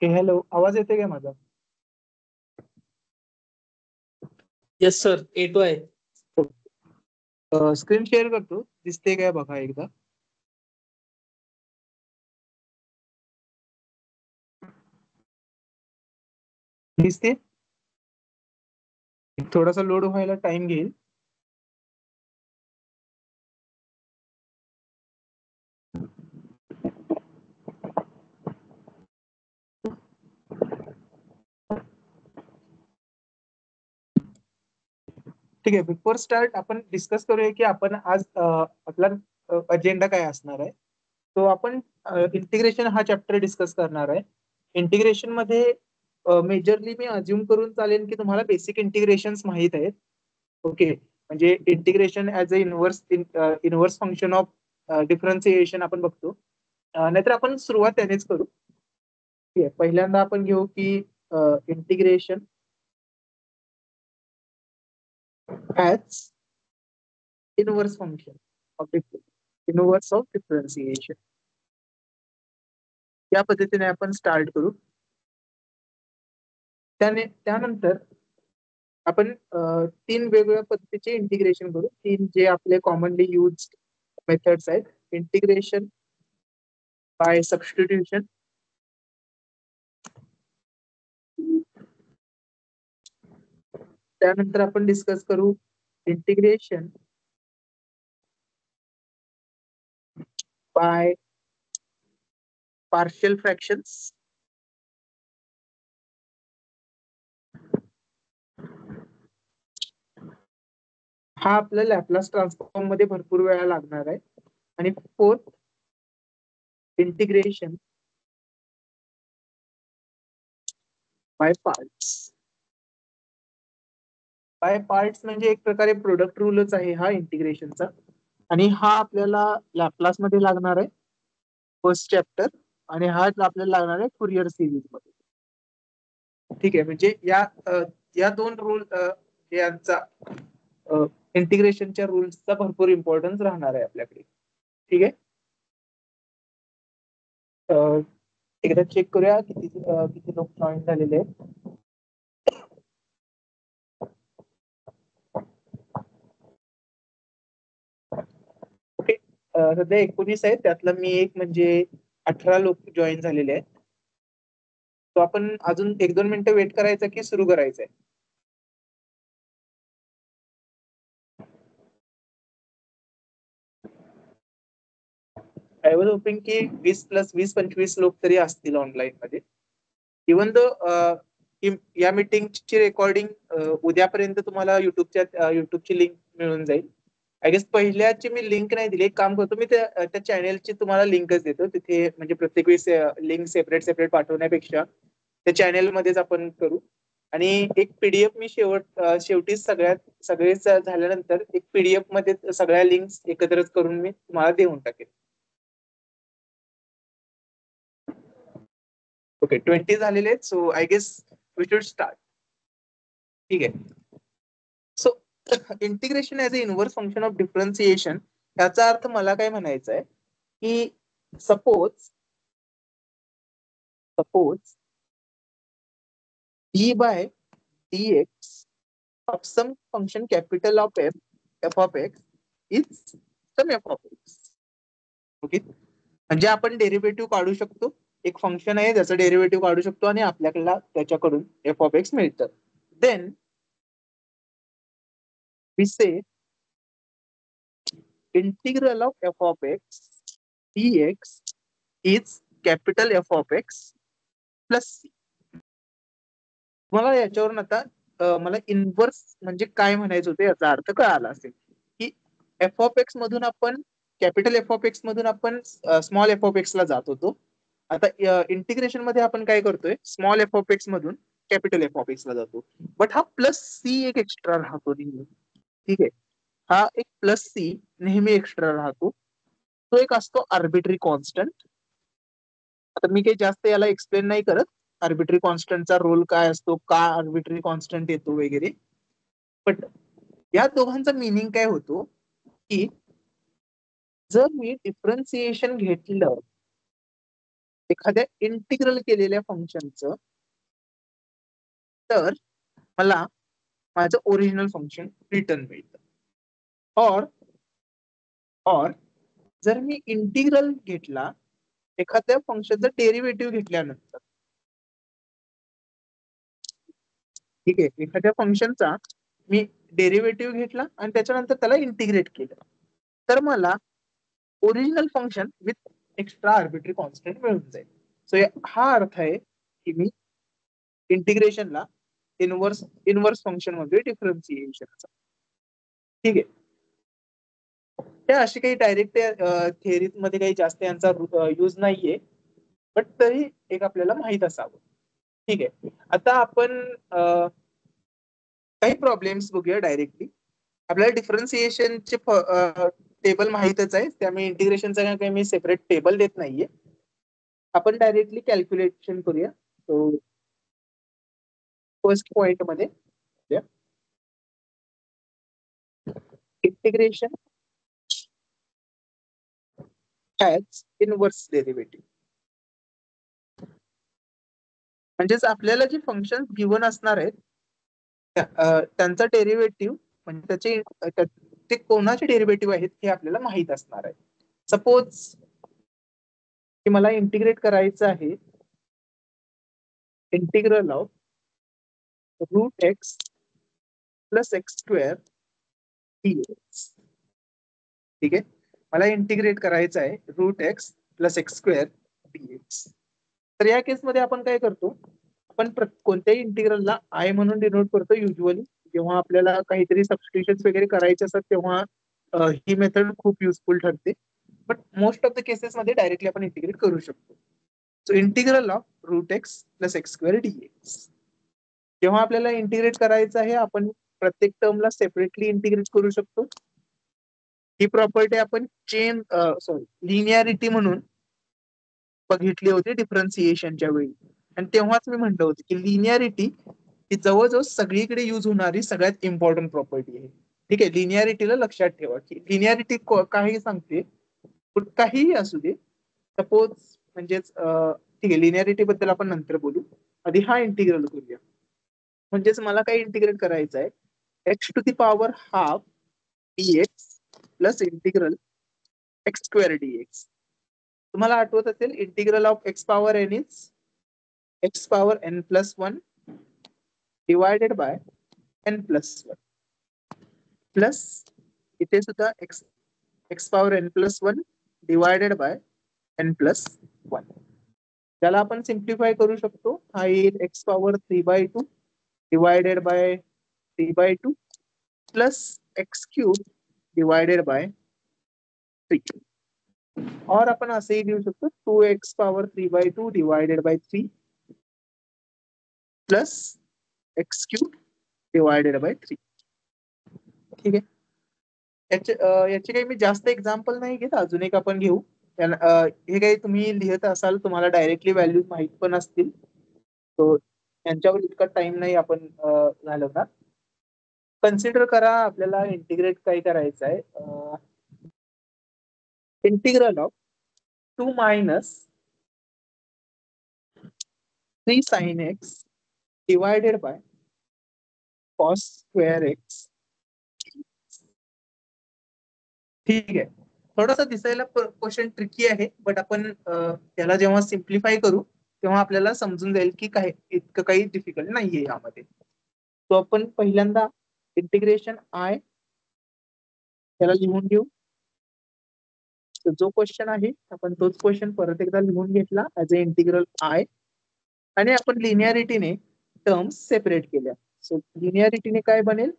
Hello, आवाज येते का माझा? येस सर, येतो आहे. स्क्रीन शेअर करतो, दिसते काय बघा एकदा. दिसते? थोडासा लोड व्हायला टाइम घेईल. ठीक आहे, बिफोर स्टार्ट आपण डिस्कस करूया की आपण आज आपला अजेंडा काय असणार आहे. तो आपण इंटिग्रेशन हा चॅप्टर डिस्कस करणार आहे. इंटिग्रेशन मध्ये मेजरली मी अज्युम करून चालेल की तुम्हाला बेसिक इंटिग्रेशन्स माहीत आहेत. ओके, म्हणजे integration as a inverse function of differentiation आपण बघतो. नाहीतर आपण सुरुवात त्यानेच करू. ठीक आहे, पहिल्यांदा आपण घेऊ की integration as inverse function of differentiation. या पद्धतीने आपण स्टार्ट करू. त्यानंतर आपण तीन वेगवेगळ्या पद्धतीचे इंटिग्रेशन करू. तीन जे आपले कॉमनली यूज मेथड्स आहेत. इंटिग्रेशन बाय सबस्टिट्यूशन, त्यानंतर आपण डिस्कस करू इंटिग्रेशन बाय पार्शियल फ्रॅक्शन्स, हा आपल्या लॅपलास ट्रान्सफॉर्म मध्ये भरपूर वेळा लागणार आहे. आणि fourth, integration by parts. By parts म्हणजे एक प्रकारे प्रोडक्ट रूलच आहे हा इंटिग्रेशनचा, आणि हा आपल्याला लॅपलास मध्ये लागणार आहे फर्स्ट चॅप्टर, आणि हा आपल्याला लागणार आहे फुरियर सिरीज मध्ये. ठीक आहे, म्हणजे या दोन रूल यांचा इंटिग्रेशनच्या रूल्सचा भरपूर इम्पॉर्टन्स राहणार आहे आपल्याकडे. ठीक आहे, एकदा चेक करूया किती लोक जॉईन झालेले आहेत. ओके, सध्या 19 आहेत, त्यातलं मी एक म्हणजे 18 लोक जॉईन झालेले आहेत. तो आपण अजून 1-2 मिनिटं वेट करायचं की सुरू करायचंय? आय वॉज होपिंग की 20+20-25 लोक तरी असतील ऑनलाईन मध्ये. इवन दो या मीटिंगची रेकॉर्डिंग उद्यापर्यंत तुम्हाला युट्यूबची लिंक मिळून जाईल. आय गेस पहिल्याची मी लिंक नाही दिली. एक काम करतो, मी त्या चॅनेलची तुम्हाला लिंकच देतो. तिथे म्हणजे प्रत्येक वेळेस लिंक सेपरेट पाठवण्यापेक्षा त्या चॅनेलमध्येच आपण करू. आणि एक पीडीएफ मी शेवटी सगळेच झाल्यानंतर एक पीडीएफ मध्ये सगळ्या लिंक्स एकत्रच करून मी तुम्हाला देऊन टाकेन. ओके, 20 झालेले आहेत. So I guess we should start. ठीक आहे. So integration as a inverse function of differentiation, याचा अर्थ मला काय म्हणायचं आहे की suppose d by dx of some function capital of f of x is some f of x. Okay, म्हणजे आपण डेरिव्हेटिव्ह काढू शकतो. एक फंक्शन आहे त्याचं डेरिव्हेटिव्ह काढू शकतो आणि आपल्याला त्याच्याकडून एफ ऑफ एक्स मिळतं. Then we say integral of F of x dx is capital F of x plus C. मला याच्यावरून आता मला इनव्हर्स म्हणजे काय म्हणायचं होतं याचा अर्थ कळाला असेल की एफ ऑफ एक्स मधून आपण कॅपिटल एफ ऑफ एक्स मधून आपण स्मॉल एफ ऑफ एक्स ला जात होतो. आता इंटिग्रेशन मध्ये आपण काय करतोय, स्मॉल एफ ऑफ एक्स मधून कॅपिटल एफ ऑफ एक्स ला जातो. बट हा प्लस सी एक एक्स्ट्रा राहतो नेहमी. ठीक आहे, हा एक प्लस सी नेहमी एक्स्ट्रा राहतो. तो एक असतो आर्बिट्री कॉन्स्टंट. आता मी काही जास्त याला एक्सप्लेन नाही करत, आर्बिट्री कॉन्स्टंटचा रोल काय असतो, का आर्बिट्री कॉन्स्टंट येतो वगैरे. बट या दोघांचा मिनिंग काय होतो की जर मी डिफरन्सिएशन घेतलं एखाद्या इंटिग्रल केलेल्या फंक्शनचं, तर मला माझं ओरिजिनल फंक्शन रिटर्न मिळतं. और जर मी इंटिग्रल घेतला एखाद्या फंक्शनचं डेरिव्हेटिव्ह घेतल्यानंतर, ठीक आहे, एखाद्या फंक्शनचा मी डेरिव्हेटिव्ह घेतला आणि त्याच्यानंतर त्याला इंटिग्रेट केलं, तर मला original function with extra arbitrary constant मिळून जाईल. सो हा अर्थ आहे की मी इंटिग्रेशनला इनवर्स फंक्शन मध्ये डिफरन्सिएशनचा. ठीक आहे, त्या अशी काही डायरेक्ट थिअरी मध्ये काही जास्त यांचा यूज नाहीये, बट तरी एक आपल्याला माहित असावं. ठीक आहे, आता आपण काही प्रॉब्लेम्स बघूया डायरेक्टली. आपल्याला डिफरन्सिएशनचे टेबल माहितच आहे, त्यामुळे इंटिग्रेशनचा काही मी सेपरेट टेबल देत नाहीये. आपण डायरेक्टली कॅल्क्युलेशन करूया. सो फर्स्ट पॉइंट मध्ये इंटिग्रेशन ॲज इनवर्स डेरिव्हेटिव्ह. म्हणजेच आपल्याला जे फंक्शन गिवन असणार आहेत त्यांचा डेरिव्हेटिव्ह म्हणजे ते कोणाचे डेरिव्हेटिव्ह आहेत हे आपल्याला माहित असणार आहे. सपोज की मला इंटिग्रेट करायचं आहे integral of √x plus x² dx. ठीक आहे, मला इंटिग्रेट करायचं आहे √x प्लस x² dx. तर या केसमध्ये आपण काय करतो, आपण कोणत्याही इंटिग्रलला आय म्हणून डिनोट करतो युजली. जेव्हा आपल्याला काहीतरी सबस्टिट्यूशन वगैरे करायचे असतात तेव्हा ही मेथड खूप युजफुल ठरते, but most of the cases मध्ये डायरेक्टली आपण इंटिग्रेट करू शकतो. So integral of √x plus x² dx. जेव्हा आपल्याला इंटिग्रेट करायचं आहे आपण प्रत्येक टर्मला सेपरेटली इंटिग्रेट करू शकतो. ही प्रॉपर्टी आपण लिनियरिटी म्हणून बघितली होती डिफरन्सिएशनच्या वेळी, आणि तेव्हाच मी म्हटलं होतं की लिनियरिटी ही जवळजवळ सगळीकडे युज होणारी सगळ्यात इम्पॉर्टंट प्रॉपर्टी आहे. ठीक आहे, लिनियरिटीला लक्षात ठेवा की लिनियरिटी काही सांगते, काहीही असू दे. सपोज म्हणजेच ठीक आहे, लिनियरिटी बद्दल आपण नंतर बोलू, आधी हा इंटिग्रल करूया. म्हणजेच मला काय इंटिग्रेट करायचं आहे x⁻½ dx plus integral x² dx. तुम्हाला आठवत असेल integral of x⁻n is x⁻n+1 divided by n+1 plus इथे सुद्धा x⁻n+1 डिवायडेड बाय n+1. त्याला आपण सिम्प्लिफाय करू शकतो. हा येईल x⁻3/2 divided by 3/2 plus x³ divided by 3. और आपण असेही लिहू शकतो 2x⁻3/2 divided by 3 plus x³ divided by 3. ठीक आहे, याचे काही मी जास्त एक्झाम्पल नाही घेत, अजून एक आपण घेऊ. हे काही तुम्ही लिहित असाल तुम्हाला डायरेक्टली व्हॅल्यूज माहित पण असतील, तो यांच्यावर इतका टाइम नाही आपण घालवणार. कन्सिडर करा आपल्याला इंटिग्रेट काय करायचं आहे, integral of 2 - 3 sin x divided bye cos² x. ठीक आहे, थोडासा दिसायला क्वेश्चन ट्रिकी आहे, बट आपण त्याला जेव्हा सिम्प्लिफाय करू तेव्हा आपल्याला समजून जाईल की काय इतकं काही डिफिकल्ट नाहीये यामध्ये. तो आपण पहिल्यांदा इंटिग्रेशन आय त्याला लिहून घेऊ. जो क्वेश्चन आहे आपण तोच क्वेश्चन परत एकदा लिहून घेतला ऍज अ इंटिग्रल आय, आणि आपण लिनियरिटीने टर्म्स सेपरेट केल्या. सो लिनियरिटीने काय बनेल,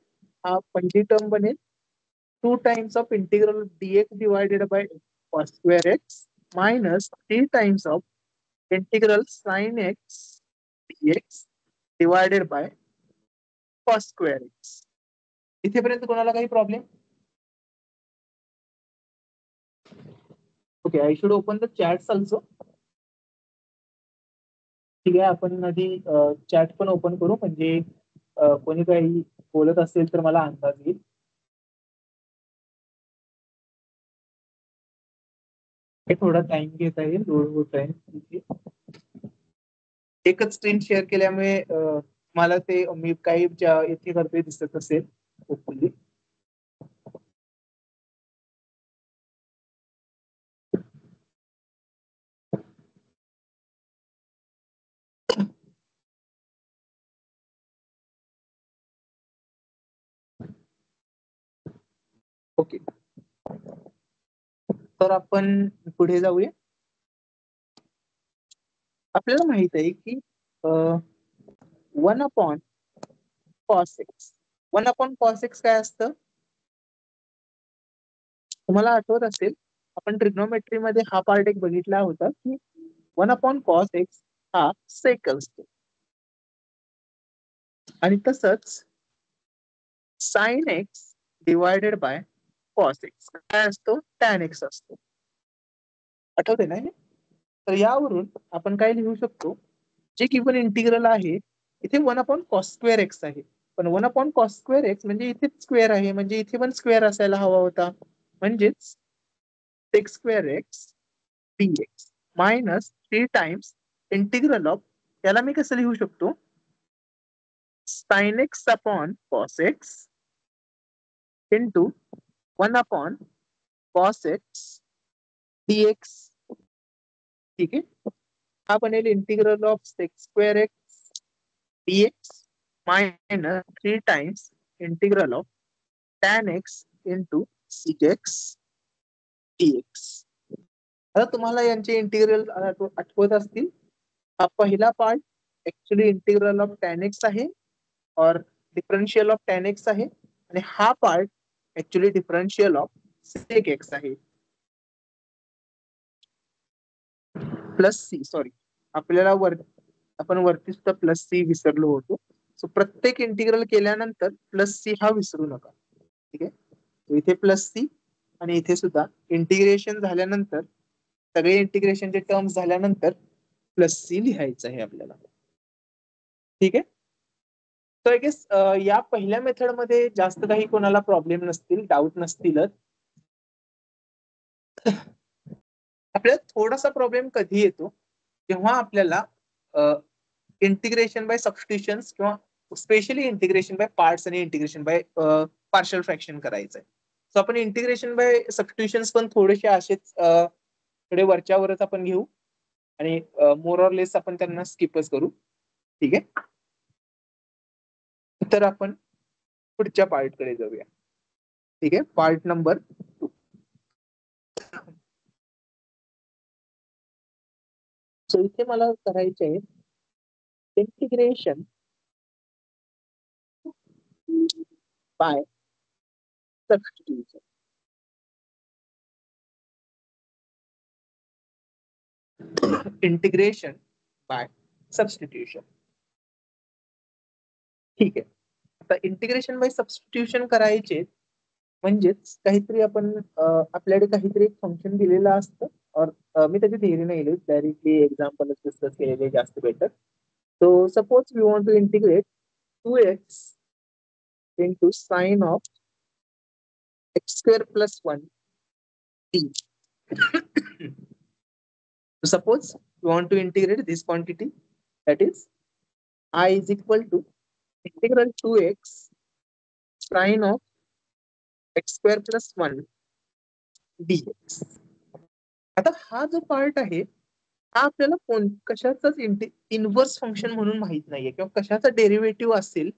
हा पहिली टर्म बनेल 2 times of integral dx divided by cos² x minus 3 times of integral sin x dx divided by cos² x. इथेपर्यंत कोणाला काही problem? Okay, I should open the chats also. ठीक आहे, आपण आधी चॅट पण ओपन करू, म्हणजे कोणी काही बोलत असेल तर मला अंदाज येईल. हे थोडा टाइम घेत आहे, लोड होत आहे तिथे. एकच स्क्रीन शेअर केल्यामुळे मला ते मी काही ज्या इथे करतोय दिसत असेल होपफुली. ओके, तर आपण पुढे जाऊया. आपल्याला माहित आहे की 1/cos x. 1/cos x काय असतं? तुम्हाला आठवत असेल आपण ट्रिग्नोमेट्री मध्ये हा पार्ट एक बघितला होता की 1/cos x हा सेक असतो, आणि तसंच sine x divided by cos x काय असतो? टॅन एक्स असतो. आठवते ना हे? तर यावरून आपण काय लिहू शकतो, जे गिवन इंटिग्रल आहे इथे 1/cos² x आहे, पण 1/cos² x म्हणजे इथे स्क्वेअर आहे, म्हणजे इथे पण स्क्वेअर असायला हवा होता, म्हणजेच sec² x dx minus 3 times integral of, याला मी कसं लिहू शकतो? sin x upon cos x into 1/cos x dx. ठीक आहे, हा बनेल integral of sec² x dx minus 3 times integral of tan x into sec x dx. आता तुम्हाला यांचे इंटिग्रल आठवत असतील. हा पहिला part actually integral of tan x आहे और डिफरन्शियल ऑफ tan x आहे, आणि हा part actually differential of sec x आहे. प्लस सी, सॉरी आपल्याला आपण वरती सुद्धा प्लस सी विसरलो होतो. सो प्रत्येक इंटिग्रल केल्यानंतर प्लस सी हा विसरू नका. ठीक आहे, इथे प्लस सी आणि इथे सुद्धा इंटिग्रेशन झाल्यानंतर, सगळे इंटिग्रेशनचे टर्म्स झाल्यानंतर प्लस सी लिहायचं आहे आपल्याला. ठीक आहे, तर आय गेस या पहिल्या मेथड मध्ये जास्त काही कोणाला प्रॉब्लेम नसतील, डाऊट नसतीलच. आपल्याला थोडासा प्रॉब्लेम कधी येतो, जेव्हा आपल्याला इंटिग्रेशन बाय सबस्टिट्यूशन किंवा स्पेशली इंटिग्रेशन बाय पार्ट्स आणि इंटिग्रेशन बाय पार्शियल फ्रॅक्शन करायचंय. सो आपण इंटिग्रेशन बाय सबस्टिट्यूशन पण थोडेसे असेच थोडे वरच्यावरच आपण घेऊ, आणि मोर ऑर लेस आपण त्यांना स्किपच करू. ठीक आहे, तर आपण पुढच्या पार्टकडे जाऊया. ठीक आहे, पार्ट नंबर 2. सो इथे मला करायचे आहे integration by substitution. Integration by substitution. ठीक आहे, आता इंटिग्रेशन बाय सबस्टिट्यूशन करायचे म्हणजेच काहीतरी आपण आपल्याकडे काहीतरी एक फंक्शन दिलेलं असतं, और मी त्याची थिअरी नाही लिहित, डायरेक्टली एक्झाम्पल डिस्कस केलेले जास्त better. So suppose we want to integrate 2x into sine of x² plus 1 t. So suppose we want to integrate this quantity, that is I is equal to integral 2x sine of x² plus 1 dx. आता हा जो part आहे हा आपल्याला कशाचाच inverse function म्हणून माहित नाहीये, किंवा कशाचा डेरिव्हेटिव्ह असेल,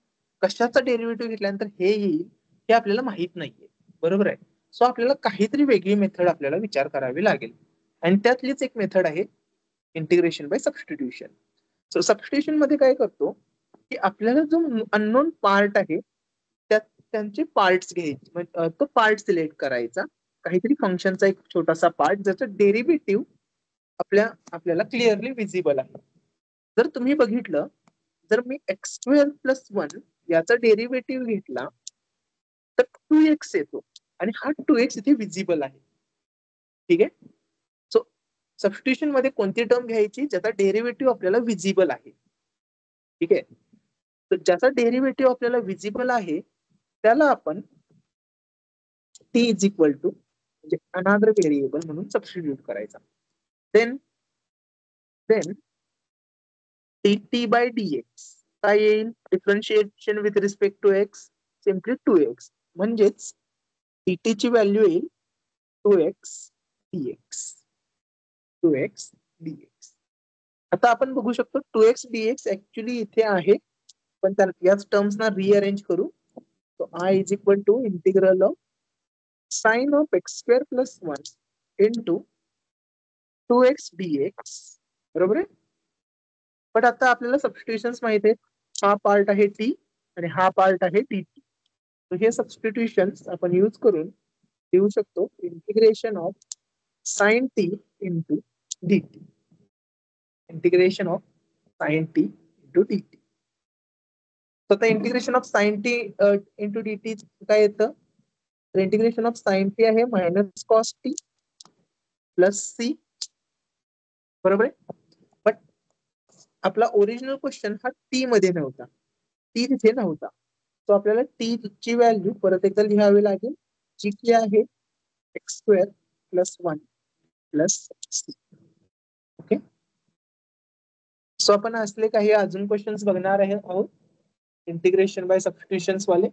कशाचा डेरिव्हेटिव्ह घेतल्यानंतर हे येईल हे आपल्याला माहित नाहीये. बरोबर आहे. सो आपल्याला काहीतरी वेगळी मेथड आपल्याला विचार करावी लागेल, आणि त्यातलीच एक मेथड आहे integration by substitution. So substitution मध्ये काय करतो की आपल्याला जो अननोन पार्ट आहे त्यात त्यांचे पार्ट्स घ्यायचे, तो पार्ट सिलेक्ट करायचा, काहीतरी फंक्शनचा एक छोटासा पार्ट ज्याचं डेरिव्हेटिव्ह आपल्याला क्लिअरली विजिबल आहे. जर तुम्ही बघितलं, जर मी x² plus 1 याचा डेरिव्हेटिव्ह घेतला तर 2x येतो, आणि हा 2x इथे विजिबल आहे. ठीक आहे, सो सबस्टिट्यूशन मध्ये कोणती टर्म घ्यायची? ज्याचा डेरिव्हेटिव्ह आपल्याला विजिबल आहे. ठीक आहे, तर ज्याचा डेरिव्हेटिव्ह आपल्याला विजिबल आहे त्याला आपण t इज इक्वल टू म्हणजे अनादर व्हेरिएबल म्हणून सबस्टिट्यूट करायचा. देन dt बाय dx काय येईल? Differentiation with respect to x simply 2x, म्हणजेच dt ची व्हॅल्यू येईल 2x dx. 2x dx. आता आपण बघू शकतो 2x dx ऍक्च्युली इथे आहे, पण याच टर्म्स ना रिअरेंज करू. So I is equal to integral of sin of x square plus 1 into 2x dx, बरोबर आहे. पण आता आपल्याला सबस्टिट्यूशन्स माहित आहेत. हा पार्ट आहे t आणि हा पार्ट आहे dt. हे सबस्टिट्यूशन्स आपण यूज करून लिहू शकतो integration of sin t into dt. Integration of sin t into dt. तर आता integration of sin t into dt काय येतं? तर इंटिग्रेशन ऑफ sin t आहे minus cos T plus C, बरोबर आहे. बट आपला ओरिजिनल क्वेश्चन हा टी मध्ये नव्हता, टी तिथे नव्हता. तो आपल्याला टी ची व्हॅल्यू परत एकदा लिहावी लागेल, जी की आहे x square plus 1 plus C. Okay, so आपण असले काही अजून क्वेश्चन्स बघणार आहोत इंटिग्रेशन बाय सबस्टिट्यूशन्स वाले.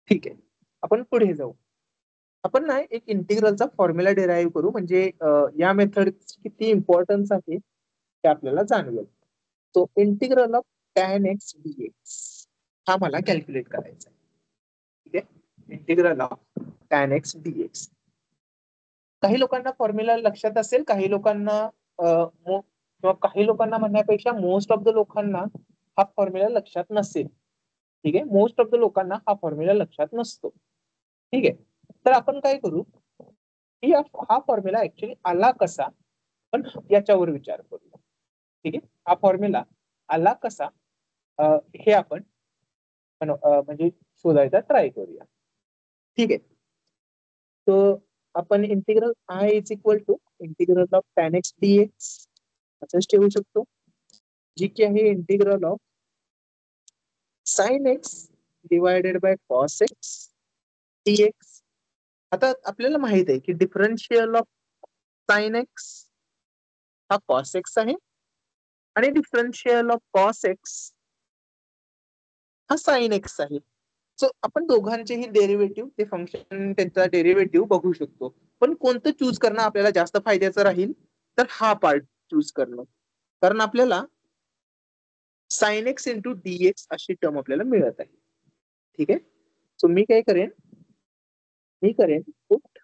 ठीक आहे, आपण पुढे जाऊ. आपण ना एक इंटिग्रलचा फॉर्म्युला डिराईव्ह करू, म्हणजे या मेथड किती इम्पॉर्टन्स आहे ते आपल्याला जाणवेल. तो integral of tan x dx हा मला कॅल्क्युलेट करायचा आहे. ठीक आहे, integral of tan x dx. काही लोकांना फॉर्म्युला लक्षात असेल, काही लोकांना किंवा काही लोकांना म्हणण्यापेक्षा मोस्ट ऑफ द लोकांना हा फॉर्म्युला लक्षात नसेल. ठीक आहे, मोस्ट ऑफ द लोकांना हा फॉर्म्युला लक्षात नसतो. ठीक आहे, तर आपण काय करू की हा फॉर्म्युला ऍक्च्युली आला कसा, पण याच्यावर विचार करूया. ठीक आहे, हा फॉर्म्युला आला कसा हे आपण म्हणजे शोधायचा ट्राय करूया. ठीक आहे, तर आपण integral I is equal to integral of tan x dx असंच ठेवू शकतो, जी की आहे integral of sin x divided by cos x dx. आता आपल्याला माहित आहे की डिफरन्शियल ऑफ sin x हा cos x आहे आणि डिफरन्शियल ऑफ cos x हा sin x आहे. सो आपण दोघांचेही डेरिव्हेटिव्ह, ते फंक्शन त्यांचा डेरिव्हेटिव्ह बघू शकतो. पण कोणतं चूज करणं आपल्याला जास्त फायद्याचं राहील, तर हा पार्ट चूज करणं, कारण आपल्याला sin x इंटू dx अशी टर्म आपल्याला मिळत आहे. ठीक आहे, सो मी करेन put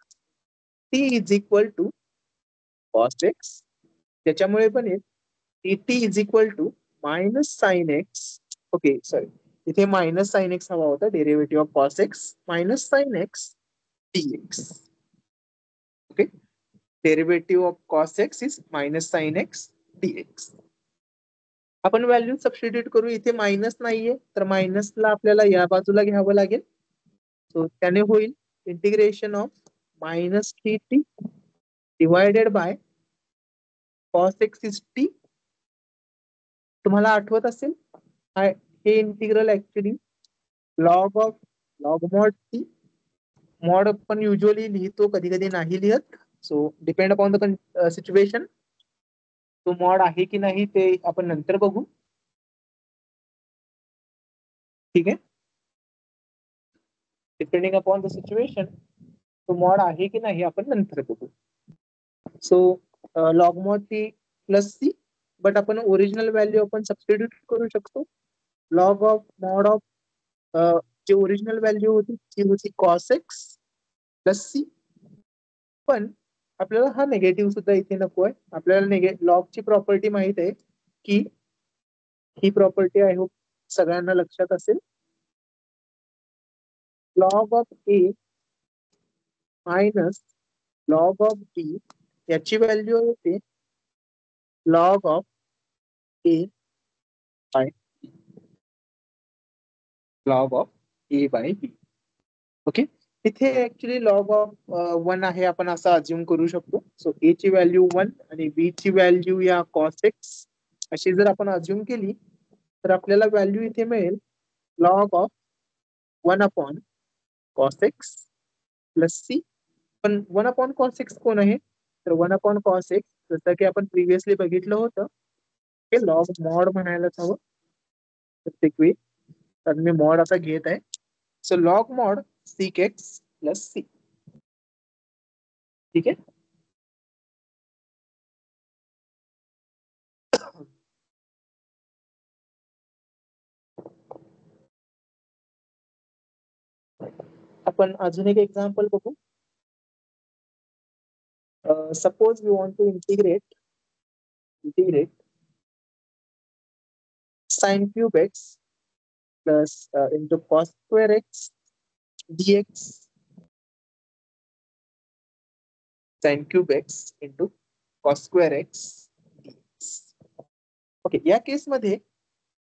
t is equal to cos x, त्याच्यामुळे पण dt is equal to minus sine x. Okay sorry, इथे मायनस साइन एक्स हवा होता, derivative of cos x minus sine x dx. Okay, derivative of cos x is minus sine x dx. आपण value substitute करू. इथे minus नाहीये, तर मायनसला आपल्याला या बाजूला घ्यावं लागेल. सो त्याने होईल integration of minus t divided by cos x is t. तुम्हाला आठवत असेल हे integral actually log mod t. Mod आपण युजली लिहितो, कधी कधी नाही लिहत. So depend upon the situation, तो मॉड आहे की नाही ते आपण नंतर बघू. ठीक आहे, डिपेंडिंग अपॉन द सिच्युएशन तो मॉड आहे की नाही आपण नंतर बघू. So log mod t plus c, but आपण ओरिजिनल व्हॅल्यू आपण सबस्टिट्यूट करू शकतो. लॉग ऑफ मॉड ऑफ जी ओरिजिनल व्हॅल्यू होती ती होती कॉस एक्स प्लस सी. पण आपल्याला हा निगेटिव्ह सुद्धा इथे नको आहे. आपल्याला लॉगची प्रॉपर्टी माहित आहे की ही प्रॉपर्टी आय होप सगळ्यांना लक्षात असेल. Log of a minus log of b याची व्हॅल्यू होते log of a by log of a by b. Okay, इथे ऍक्च्युली लॉग ऑफ 1 आहे आपण असं अज्युम करू शकतो. सो ए ची व्हॅल्यू 1 आणि बी ची व्हॅल्यू या कॉस एक्स अशी जर आपण अज्युम केली तर आपल्याला व्हॅल्यू इथे मिळेल log of 1 upon cos x plus c. पण 1 अपॉन कॉस एक्स कोण आहे? तर 1 अपॉन कॉस एक्स जसं की आपण प्रिव्हियसली बघितलं होतं हे लॉग मॉड म्हणायलाच हवं प्रत्येक वेळी, तर मी मॉड असा घेत आहे. So log mod sec x plus c. ठीक आहे. आपण अजून एक एक्झाम्पल बघू. Suppose we want to integrate sin cube x plus into cos square x dx. sin cube x into cos square x dx. Okay, या केसमध्ये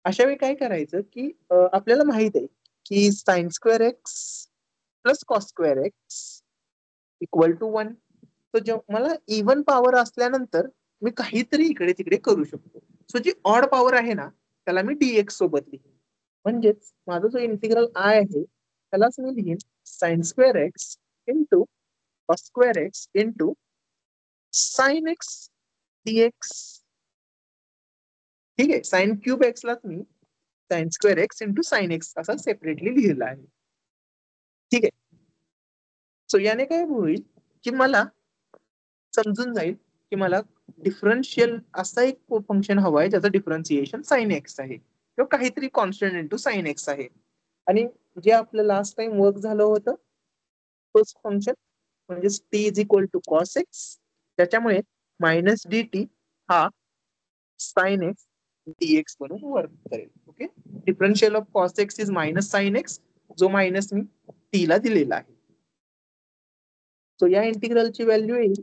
अशा वेळी काय करायचं की आपल्याला माहित आहे की sine square x plus cos square x equal to 1. तर जेव्हा मला इव्हन पॉवर असल्यानंतर मी काहीतरी इकडे तिकडे करू शकतो. सो जी ऑड पॉवर आहे ना त्याला मी डीएक्स सोबत लिहीन. म्हणजेच माझा जो इंटिग्रल आय आहे त्यालाच मी लिहीन sine square x into cos square x into sine x dx. ठीक आहे. साइन क्यूब एक्स लाच मी sine square x into sine x असा सेपरेटली लिहिला आहे. ठीक आहे. सो याने काय होईल की मला समजून जाईल की मला डिफरन्शियल असा एक फंक्शन हवा आहे ज्याचं डिफरन्शिएशन साइन एक्स आहे किंवा काहीतरी कॉन्स्टंट इंटू साइन एक्स आहे. आणि जे आपलं लास्ट टाइम वर्क झालं होतं तोच फंक्शन म्हणजे t is equal to cos x, त्याच्यामुळे मायनस डी टी हा साइन एक्स डीएक्स म्हणून वर्क करेल. Okay. Differential of cos x is minus sine x, जो मायनस मी टी ला दिलेला आहे. सो या इंटिग्रलची व्हॅल्यू येईल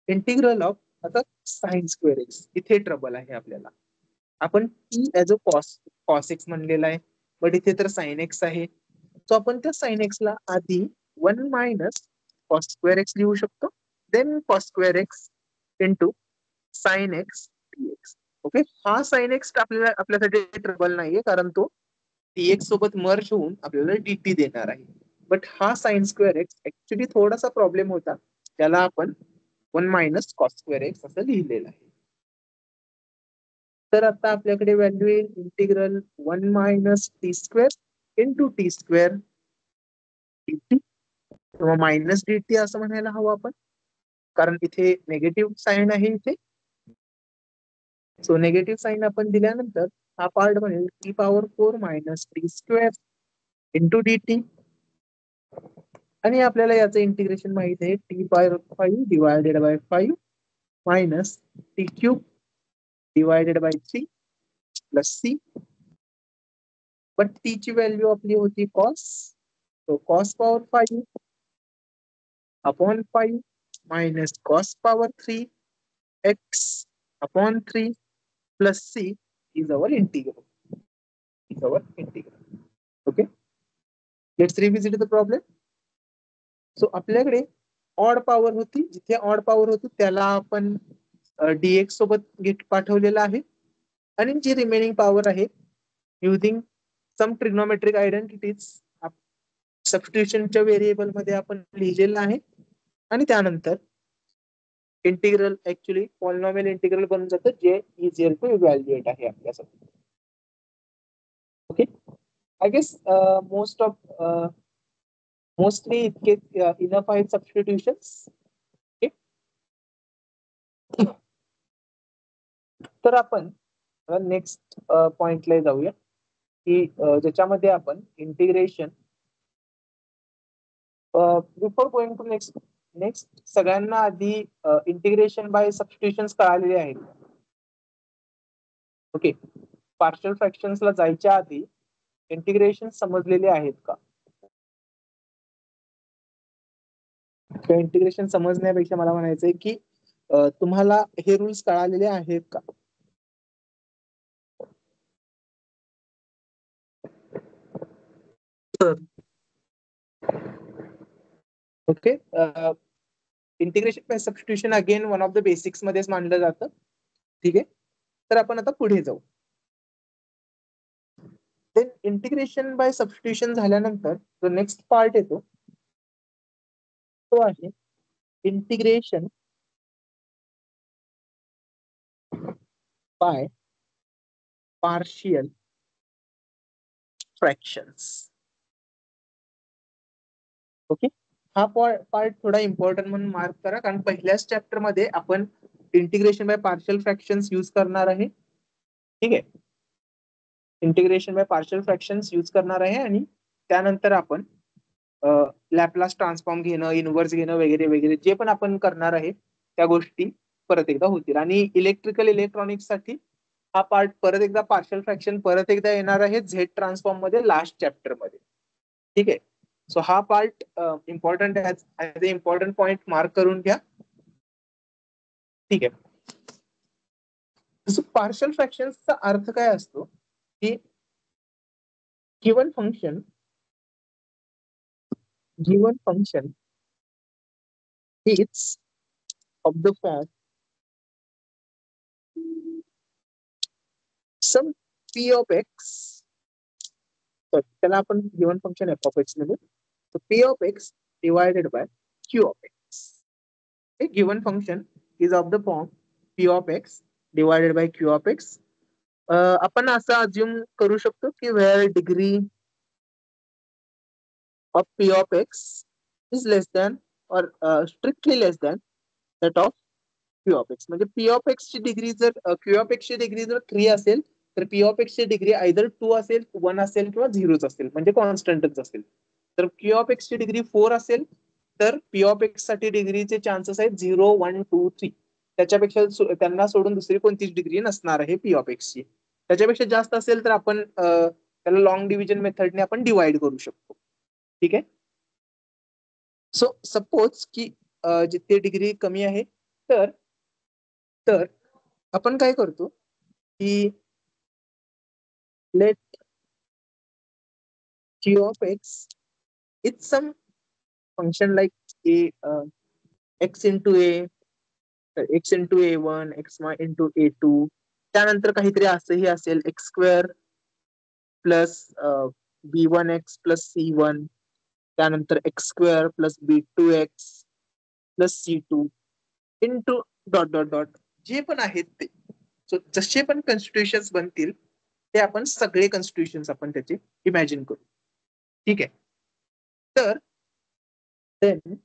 इंटिग्रल ऑफ आता साइन स्क्वेअर एक्स. इथे ट्रबल आहे आपल्याला. आपण t as a cos x म्हणलेला आहे, बट इथे तर साइन एक्स आहे. सो आपण त्या साइन एक्स ला आधी 1 मायनस कॉस स्क्वेअर एक्स लिहू शकतो, then cos square x into sine x dx. Okay. हा साइन एक्स आपल्यासाठी ट्रबल नाहीये कारण तो डीएक्स सोबत मर्ज होऊन आपल्याला डीटी देणार आहे. बट हा साइन स्क्वेअर एक्स ऍक्च्युली थोडासा प्रॉब्लेम होता, त्याला आपण 1 मायनस कॉस स्क्वेअर एक्स असं लिहिलेलं आहे. तर आता आपल्याकडे व्हॅल्यू येईल integral 1 minus t square into t square dt किंवा मायनस डीटी असं म्हणायला हवं आपण, कारण इथे नेगेटिव्ह साइन आहे इथे. सो नेगेटिव्ह साइन आपण दिल्यानंतर हा पार्ट बनेल t power 4 minus t square into dt. आणि आपल्याला याचं इंटिग्रेशन माहित आहे t power 5 divided by 5 minus t cube divided by 3 plus c. पण टी ची व्हॅल्यू आपली होती कॉस, तो cos power 5 upon 5 minus cos power 3 x upon 3 plus c is our integral. Okay. Let's revisit the problem. So आपल्याकडे odd power होती, जिथे odd power होती त्याला आपण डीएक्स सोबत पाठवलेला आहे, आणि जी रिमेनिंग पॉवर आहे युझिंग सम ट्रिग्नोमेट्रिक आयडेंटिटीज सबस्टिट्यूशनच्या व्हेरिएबल मध्ये आपण लिहिलेलं आहे. आणि त्यानंतर इंटिग्रल ऍक्च्युली पॉलिनॉमियल इंटिग्रल बनून जातं जे इझियर टू इव्हॅल्युएट आहे आपल्यासाठी. ओके. आय गेस मोस्टली इतके इनफ आहेत सबस्टिट्यूशन्स. तर आपण नेक्स्ट पॉइंटला जाऊया की ज्याच्यामध्ये आपण integration before going to next सगळ्यांना आधी इंटिग्रेशन बाय सबस्टिट्यूशन्स कळालेले आहेत. ओके. पार्शियल फ्रॅक्शन्सला जायच्या आधी इंटिग्रेशन समजलेले आहेत का? इंटिग्रेशन समजण्यापेक्षा मला म्हणायचंय की तुम्हाला हे रूल्स कळालेले आहेत का? Sir okay. Integration by substitution again one of the basics मध्येच मानलं जातं. ठीक आहे. तर आपण आता पुढे जाऊ. देन इंटिग्रेशन बाय सबस्टिट्यूशन झाल्यानंतर जो नेक्स्ट पार्ट येतो तो आहे integration by partial fractions. Okay. हा पार्ट थोडा इम्पॉर्टंट म्हणून मार्क करा, कारण पहिल्याच चॅप्टर मध्ये आपण integration by partial fractions use करणार आहे. ठीक आहे. Integration by partial fractions use करणार आहे आणि त्यानंतर आपण लॅपलास ट्रान्सफॉर्म घेणं, इनव्हर्स घेणं वगैरे वगैरे जे पण आपण करणार आहे त्या गोष्टी परत एकदा होतील. आणि इलेक्ट्रिकल इलेक्ट्रॉनिक्स साठी हा पार्ट परत एकदा पार्शियल फ्रॅक्शन परत एकदा येणार आहे झेड ट्रान्सफॉर्म मध्ये लास्ट चॅप्टर मध्ये. ठीक आहे. सो हा part important as a important point mark करून घ्या. ठीक आहे. सो पार्शियल फ्रॅक्शन्सचा अर्थ काय असतो की given function is of the form some p of x. तर त्याला आपण given function f of x म्हणू. So p of x divided by q of x. A given function is of the form p of x divided by q of x. आपण असं assume करू शकतो की where degree of p of x is less than or strictly less than that of q of x. म्हणजे p of x ची degree जर q of x ची degree जर 3 असेल तर p of x ची डिग्री आयदर 2 असेल, 1 असेल किंवा 0 असेल, म्हणजे कॉन्स्टंटच असेल. तर q of x ची डिग्री 4 असेल तर p of x साठी डिग्रीचे चान्सेस आहेत 0, 1, 2, 3. त्याच्यापेक्षा त्यांना सोडून दुसरी कोणतीच डिग्री नसणार आहे p of x ची. त्याच्यापेक्षा जास्त असेल तर आपण त्याला लॉंग डिव्हिजन मेथडने आपण डिवाइड करू शकतो. ठीक आहे. सो सपोज की जिथे डिग्री कमी आहे तर तर आपण काय करतो की let q of x is some function like a x into a, x into a1, x into a2. त्यानंतर काहीतरी असंही असेल x square plus b1x plus c1. त्यानंतर x square plus b2x plus c2 into dot dot dot J पण आहेत ते. So जसे पण कन्स्टिट्यूशन्स बनतील ते आपण सगळे कन्स्टिट्यूशन्स आपण त्याचे इमॅजिन करू. ठीक आहे. तर then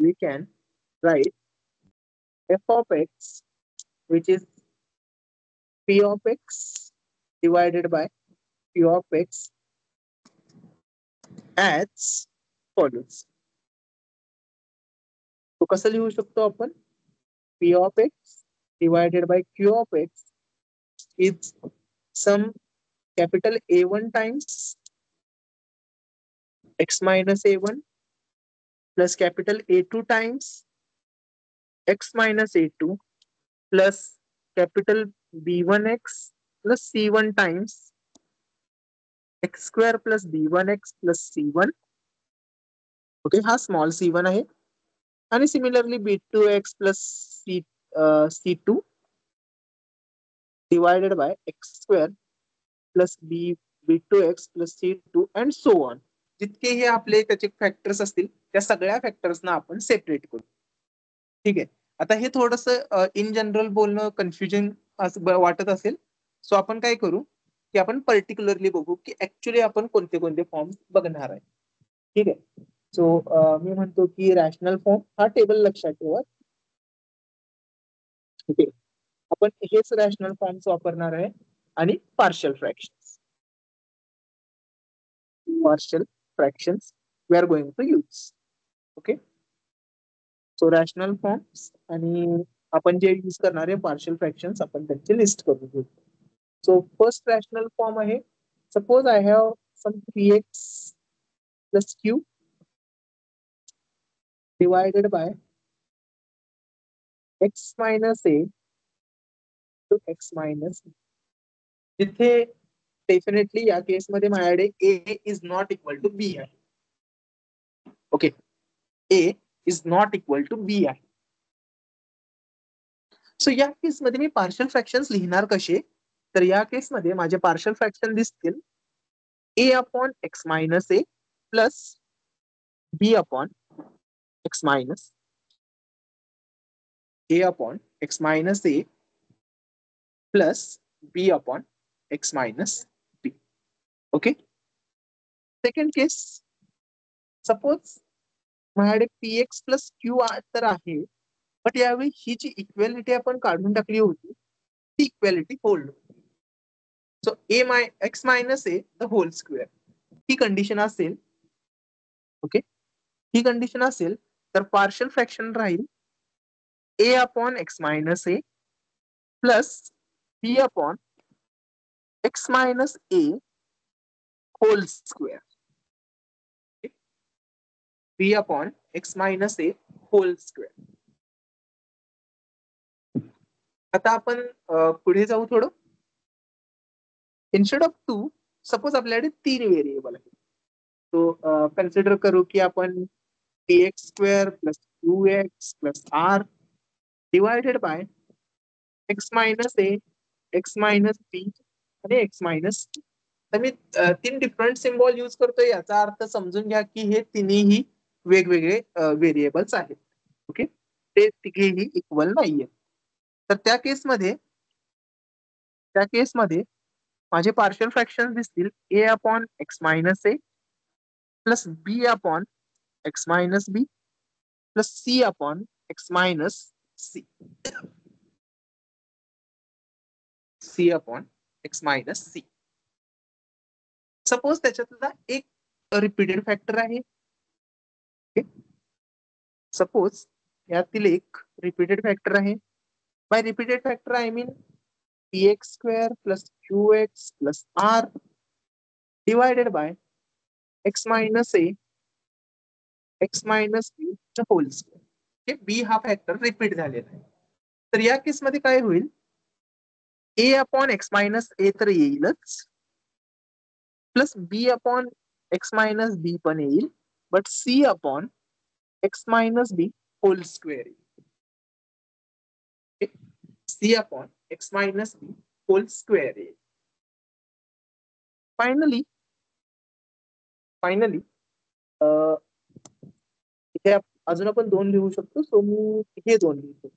we can write f of x, which is p of x divided by q of x as follows. तो कसं लिहू शकतो आपण? p of x divided by q of x is some capital A1 times x minus A1 plus capital A2 times x minus A2 plus capital B1x plus C1 times x square plus B1x plus C1. Okay. हा small c1 आहे. आणि similarly b2x plus c2 divided by x square plus b2x plus c2 and so on. जितके हे आपले त्याचे factors असतील त्या सगळ्या फॅक्टर्सना आपण सेपरेट करू. ठीक आहे. आता हे थोडस इन जनरल बोलणं कन्फ्युजन असं वाटत असेल. सो आपण काय करू की आपण पर्टिक्युलरली बघू की ऍक्च्युली आपण कोणते कोणते फॉर्म बघणार आहे. ठीक आहे. सो मी म्हणतो की रॅशनल फॉर्म हा टेबल लक्षात ठेवा. ओके. आपण हेच रॅशनल फॉर्म्स वापरणार आहे आणि partial fractions we are going to use. Okay. So rational forms आणि आपण जे यूज करणार आहे पार्शियल फ्रॅक्शन्स आपण त्यांची लिस्ट करून घेऊ. सो फर्स्ट रॅशनल फॉर्म आहे suppose I have some 3x plus q divided by x minus a to x minus b. जिथे डेफिनेटली या केसमध्ये माझ्याकडे a is not equal to b आहे. Okay, a is not equal to b आहे. So या केसमध्ये मी partial fractions लिहिणार कसे, तर या केसमध्ये माझे पार्शल फ्रॅक्शन दिसतील A upon x minus A plus B upon x minus A upon x minus A plus B upon x minus B. Okay, second case, suppose माझ्याकडे पी एक्स प्लस क्यू तर आहे, but यावेळी ही जी equality आपण काढून टाकली होती ती equality hold. So a my x minus a the whole square ही कंडिशन असेल. ओके, ही कंडिशन असेल तर पार्शल फ्रॅक्शन राहील a upon x minus A plus B upon x minus a whole square. B upon x minus a whole square. आता आपण पुढे जाऊ थोडं. इन्स्टेड ऑफ 2, सपोज आपल्याकडे 3 व्हेरिएबल आहेत. तो कन्सिडर करू की आपण dx square plus 2x plus r divided by x minus A, x minus b आणि एक्स मायनस टी. तर मी 3 डिफरंट सिम्बॉल यूज करतोय, याचा अर्थ समजून घ्या की हे तिन्ही वेगवेगळे व्हेरिएबल्स आहेत. ओके, ते तिघेही इक्वल नाहीये. तर त्या केसमध्ये माझे पार्शियल फ्रॅक्शन दिसतील A upon x minus A plus B upon x minus B plus C upon x minus C. C upon x minus C. Suppose त्याच्यातला एक रिपीटेड फॅक्टर आहे. सपोज यातील एक रिपीटेड फॅक्टर आहे. By repeated factor I mean px square plus qx plus r divided by x minus A, x minus B whole square. B हा factor repeat झालेला आहे. तर या केसमध्ये काय होईल, a upon x minus a तर येईलच, प्लस बी अपॉन एक्स मायनस बी पण येईल, but c upon x minus B whole square येईल. सी अपॉन एक्स मायनस बी होल स्क्वेअर येईल. फायनली इथे अजून आपण 2 लिहू शकतो. सो मी हे 2 लिहितो,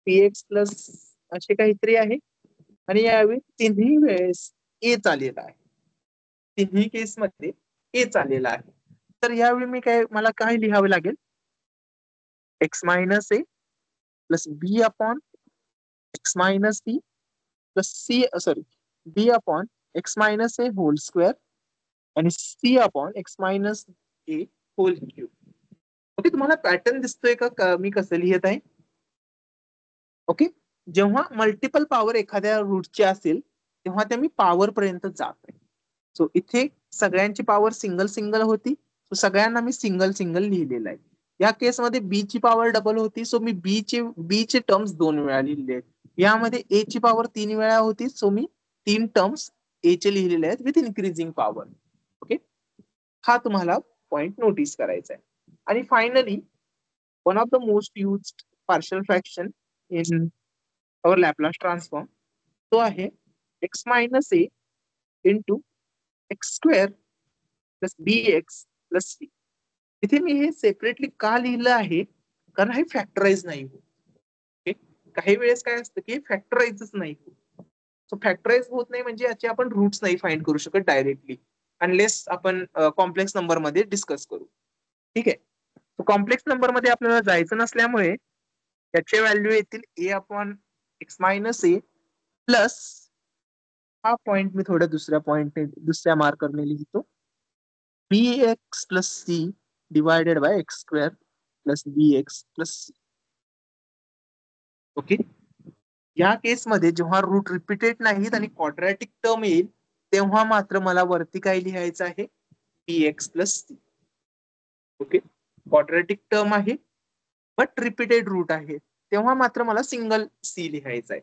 पी एक्स प्लस असे काहीतरी आहे आणि यावेळी तिन्ही वेळेस ए चालेला आहे. तिन्ही केसमध्ये ए चालेला आहे. तर यावेळी मला काय लिहावे लागेल, x minus A plus B upon x minus B plus c b upon x minus a whole square आणि c upon x minus a whole cube. Okay, तुम्हाला पॅटर्न दिसतोय का मी कसं लिहित आहे. ओके, जेव्हा मल्टिपल पॉवर एखाद्या रूटची असेल तेव्हा त्या मी पॉवर पर्यंत जात आहे. सो इथे सगळ्यांची पॉवर सिंगल सिंगल होती, सो सगळ्यांना मी सिंगल सिंगल लिहिलेलं आहे. या केसमध्ये बी ची पॉवर डबल होती, सो मी बी चे टर्म्स 2 वेळा लिहिलेले आहेत. यामध्ये ए ची पॉवर 3 वेळा होती, सो मी 3 टर्म्स ए चे लिहिलेले आहेत विथ इन्क्रीजिंग पॉवर. ओके, हा तुम्हाला पॉइंट नोटीस करायचा आहे. आणि finally one of the most used partial fraction in our Laplace transform तो आहे एक्स मायनस ए into x square plus b x plus c. इथे मी हे सेपरेटली का लिहिलं आहे, कारण हे फॅक्टराइज नाही होत. काही वेळेस काय असतं की फॅक्टराइजच नाही होत. सो फॅक्टराइज होत नाही म्हणजे याचे आपण रूट्स नाही फाइंड करू शकत डायरेक्टली, अनलेस आपण कॉम्प्लेक्स नंबर मध्ये डिस्कस करू. ठीक आहे, कॉम्प्लेक्स नंबर मध्ये आपल्याला जायचं नसल्यामुळे याचे व्हॅल्यू येतील a upon x minus A plus हा पॉइंट मी थोड्या दुसऱ्या मार्करने लिहितो, b x plus c divided by x square plus b x plus C. Okay, या केसमध्ये जेव्हा रूट रिपीटेड नाहीत आणि क्वाड्रॅटिक टर्म येईल तेव्हा मात्र मला वरती काय लिहायचं आहे, b x plus C. Okay, quadratic term आहे बट रिपीटेड रूट आहे तेव्हा मात्र मला सिंगल सी लिहायचं आहे.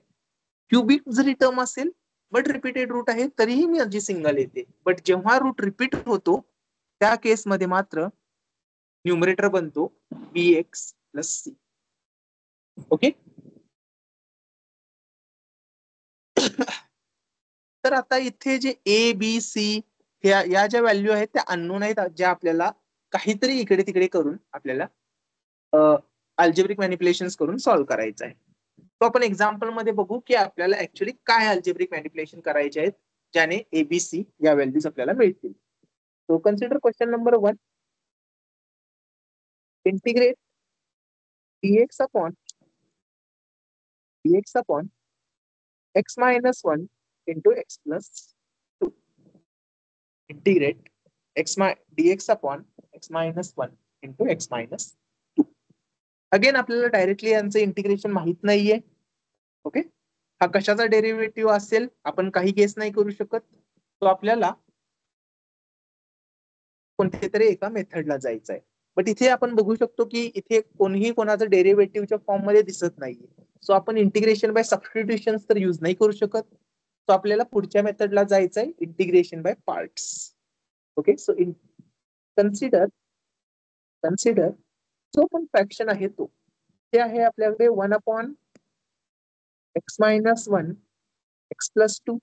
क्युबिक जरी टर्म असेल बट रिपीटेड रूट आहे तरीही माझी सिंगल येते. बट जेव्हा रूट रिपीट होतो त्या केसमध्ये मात्र न्यूमरेटर बनतो bx प्लस सी. ओके. तर आता इथे जे ए बी सी या ज्या व्हॅल्यू आहेत त्या अननोन आहेत, ज्या आपल्याला काहीतरी इकडे तिकडे करून आपल्याला अल्जेब्रिक मॅनिप्युलेशन करून सॉल्व्ह करायचं आहे. तो आपण एक्झाम्पल मध्ये बघू की आपल्याला ऍक्च्युली काय अल्जेब्रिक मॅनिप्युलेशन करायचे आहेत ज्याने एबीसी या व्हॅल्यूज आपल्याला मिळतील. So consider question number 1. Integrate dx upon x minus 1 into x plus 2. Integrate dx upon x minus 1 into x minus 2. Again आपल्याला डायरेक्टली यांचं इंटिग्रेशन माहित नाहीये. ओके. हा कशाचा डेरिव्हेटिव्ह असेल आपण काही गेस नाही करू शकत. तो आपल्याला कोणत्या तरी एका मेथडला जायचं आहे. बट इथे आपण बघू शकतो की इथे कोणीही कोणाचं डेरिव्हेटिव्हच्या फॉर्म मध्ये दिसत नाहीये. सो आपण इंटिग्रेशन बाय सबस्टिट्यूशन तर युज नाही करू शकत. सो आपल्याला पुढच्या मेथडला जायचं आहे, integration by parts. Okay. So consider जो पण फ्रॅक्शन आहे तो ते आहे आपल्याकडे 1 अपॉन x minus 1 x plus 2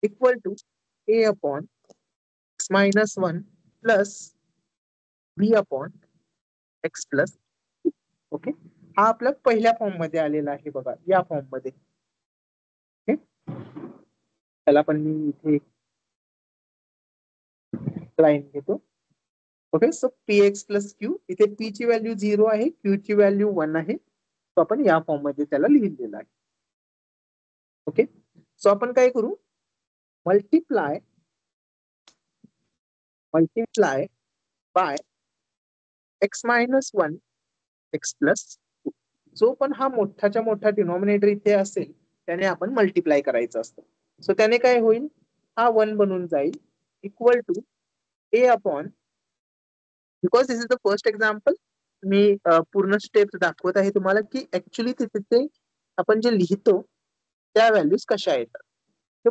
equal to a upon x minus 1 plus b upon x plus. Okay. हा आपल्या पहिल्या फॉर्म मध्ये आलेला आहे बघा, या फॉर्म मध्ये. ओके. त्याला पण मी इथे लाईन घेतो. Okay. So P x plus Q, इथे p ची व्हॅल्यू 0 आहे, q ची व्हॅल्यू 1 आहे. तो आपण या फॉर्म मध्ये त्याला लिहिलेला आहे. ओके. सो आपण काय करू, multiply by x minus 1 x plus 2. जो पण हा मोठाच्या मोठा डिनॉमिनेटर इथे असेल त्याने आपण मल्टिप्लाय करायचं असतं. सो त्याने काय होईल, हा 1 बनून जाईल equal to a upon, because this is the first example, मी पूर्ण स्टेप दाखवत आहे तुम्हाला की ऍक्च्युली तिथे आपण जे लिहितो त्या व्हॅल्यूज कशा येतात. ते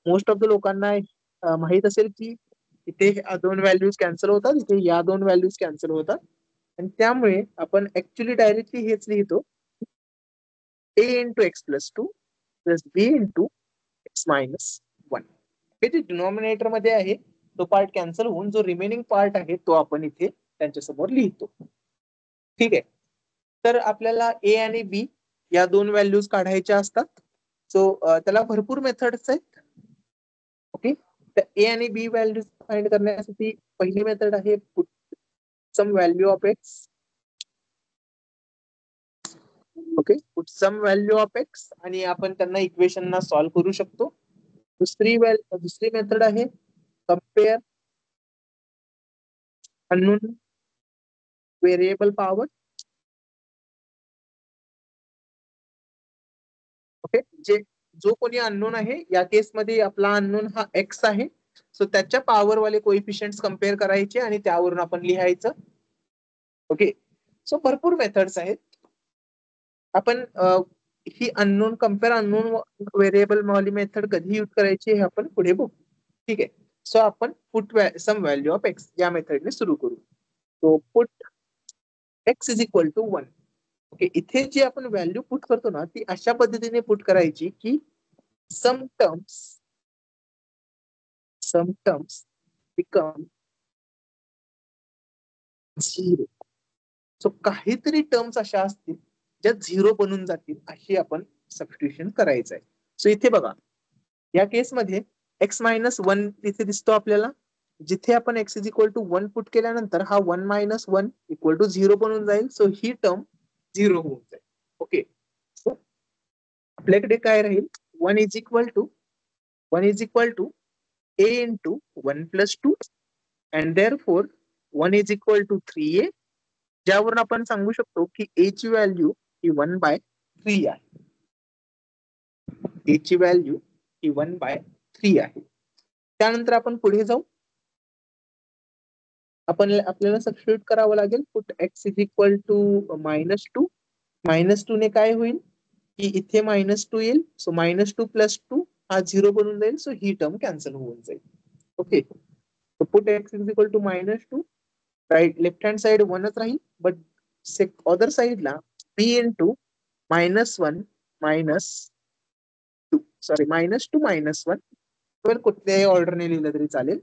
मोस्ट ऑफ द लोकांना माहित असेल की इथे दोन व्हॅल्यूज कॅन्सल होतात, इथे या दोन व्हॅल्यूज कॅन्सल होतात, आणि त्यामुळे आपण ऍक्च्युली डायरेक्टली हेच लिहितो a into x plus 2 plus b into x minus 1. हे जे डिनॉमिनेटर मध्ये आहे तो पार्ट कॅन्सल होऊन जो रिमेनिंग पार्ट आहे तो आपण इथे त्यांच्यासमोर लिहितो. ठीक आहे. तर आपल्याला ए आणि बी या दोन व्हॅल्यूज काढायच्या असतात. सो त्याला भरपूर मेथड्स आहेत. ओके. तर ए आणि बी व्हॅल्यूज फाइंड करण्यासाठी पहिली मेथड आहे put some value of x. Okay. Put some value of x आणि आपण त्यांना इक्वेशनना सॉल्व्ह करू शकतो. दुसरी मेथड आहे compare unknown variable power. Okay. जो कोणी अननोन आहे, या केसमध्ये आपला अननोन हा एक्स आहे. सो त्याच्या पॉवर वाले कोइफिशियंट्स कम्पेअर करायचे आणि त्यावरून आपण लिहायचं. ओके. सो भरपूर मेथड्स आहेत. आपण ही कंपेअर अननोन व्हेरिएबल वाली मेथड कधी यूज करायची हे आपण पुढे बघू. ठीक आहे. सो आपण put some value of x या मेथडने सुरू करू. So put x is equal to 1. Okay. इथे जी आपण व्हॅल्यू पुट करतो ना ती अशा पद्धतीने पुट करायची की सम टर्म्स बिकम 0. सो काहीतरी टर्म्स अशा असतील ज्या 0 बनून जातील, अशी आपण सबस्टिट्यूशन करायचं आहे. सो इथे बघा, या केसमध्ये एक्स मायनस 1 इथे दिसतो आपल्याला. जिथे आपण x is equal to 1 put केल्यानंतर हा 1 मायनस 1 इक्वल टू 0 बनून जाईल. सो ही टर्म 0 होऊन जाईल. ओके. सो आपल्याकडे काय राहील, 1 is equal to a into 1 plus 2 and therefore 1 is equal to 3a, ज्यावरून आपण सांगू शकतो की a ची व्हॅल्यू ही 1/3 आहे. a ची व्हॅल्यू ही 1/3 आहे. त्यानंतर आपण पुढे जाऊ. आपल्याला सबस्टिट्यूट करावं लागेल. Put x is equal to -2. -2 ने काय होईल की इथे -2 येईल. सो -2 प्लस 2 हा 0 बनून जाईल. सो ही टर्म कॅन्सल होऊन जाईल. Okay, so put x is equal to -2, right left hand side 1च राहील, बट अदर साइडला b इंटू -1 -2 सॉरी -2 -1 वर कुठल्याही ऑर्डरने लिहिलं तरी चालेल.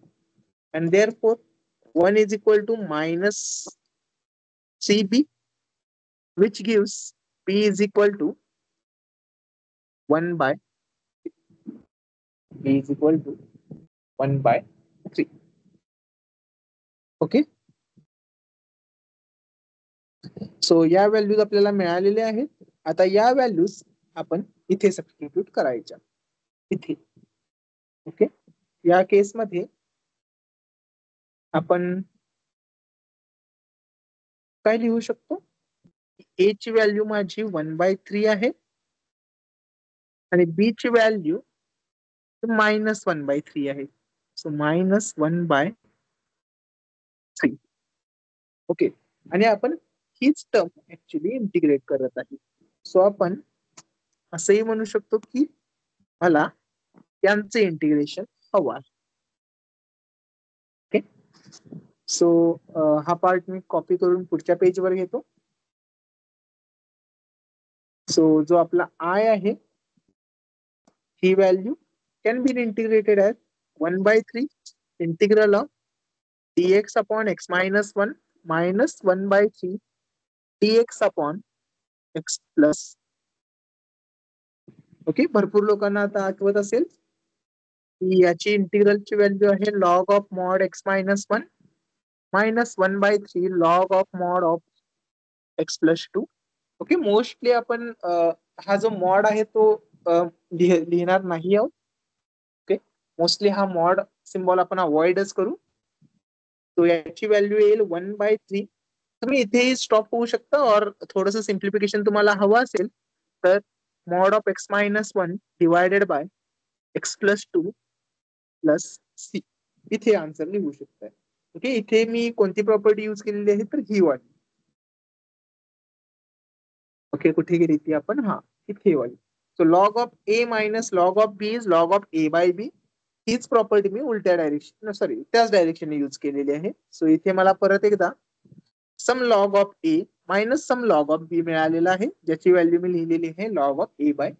And therefore 1 is equal to -3b which gives b is equal to 1 by b is equal to 1 by 3. Okay, so या व्हॅल्यूज आपल्याला मिळालेल्या आहेत. आता या व्हॅल्यूज आपण इथे सबस्टिट्यूट करायच्या इथे. ओके, या केसमध्ये आपण काय लिहू शकतो? ए ची व्हॅल्यू माझी 1/3 आहे आणि बी ची व्हॅल्यू -1/3 आहे. सो -1/3. ओके, आणि आपण हीच टर्म ऍक्च्युली इंटिग्रेट करत आहे. सो आपण असंही म्हणू शकतो की मला यांचे इंटिग्रेशन हवं आहे. ओके, सो हा पार्ट मी कॉपी करून पुढच्या पेजवर घेतो. सो जो आपला आय आहे ही value can be integrated as 1/3 integral of dx upon x -1 -1/3 dx upon x plus. Okay, भरपूर लोकांना आता आठवत असेल की याची इंटिग्रलची व्हॅल्यू आहे log of mod x -1 -1/3 log of mod of x plus 2. Okay, mostly आपण हा जो मॉड आहे तो लिहिणार नाही आहोत. ओके, मोस्टली हा मॉड सिम्बॉल आपण अवॉइडच करू. तो याची व्हॅल्यू येईल 1/3. तुम्ही इथेही स्टॉप होऊ शकता, और थोडंसं सिम्प्लिफिकेशन तुम्हाला हवं असेल तर mod of x -1 divided by x plus 2 plus c इथे आन्सर लिहू शकताय. ओके, इथे मी कोणती प्रॉपर्टी यूज केलेली आहे तर ही वाली. ओके, कुठे गेली ती आपण? हा, इथे वाली. So log of a minus log of b is log of a by b. हीच प्रॉपर्टी मी उलट्या डायरेक्शन सॉरी त्याच डायरेक्शनने यूज केलेली आहे. सो इथे मला परत एकदा sum log of a minus sum log of b मिळालेला आहे, ज्याची व्हॅल्यू मी लिहिलेली आहे log of a by.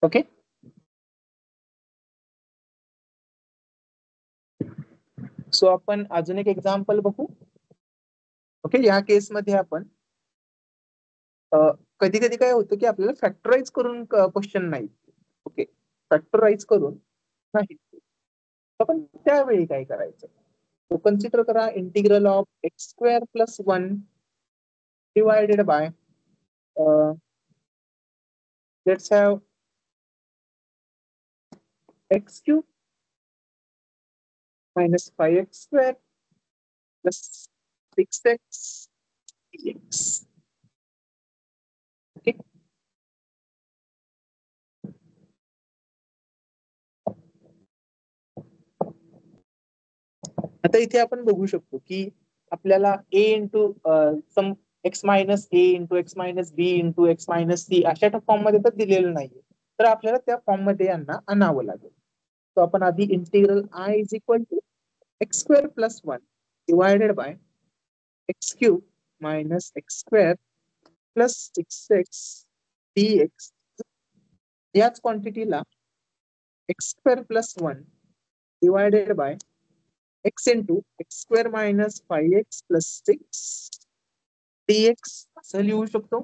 Okay, so आपण अजून एक एक्झाम्पल बघू. ओके, या केसमध्ये आपण कधी कधी काय होतं की आपल्याला फॅक्टराइज करून क्वेश्चन नाही. ओके, फॅक्टराइज करून नाही, आपण त्यावेळी काय करायचं? तो कन्सिडर करा integral of x² plus 1 divided by let's have x³ minus 5x² plus 6x dx. Okay, आता इथे आपण बघू शकतो की आपल्याला a into some x minus a into x minus b into x minus c अशा फॉर्म मध्ये तर दिलेलं नाहीये, तर आपल्याला त्या फॉर्म मध्ये यांना आणावं लागेल. तर आपण आधी integral I is equal to x² plus 1 divided by x³ minus x² plus 6x dx याच क्वांटिटीला x² plus 1 divided by x into x² minus 5x plus 6 dx असं लिहू शकतो.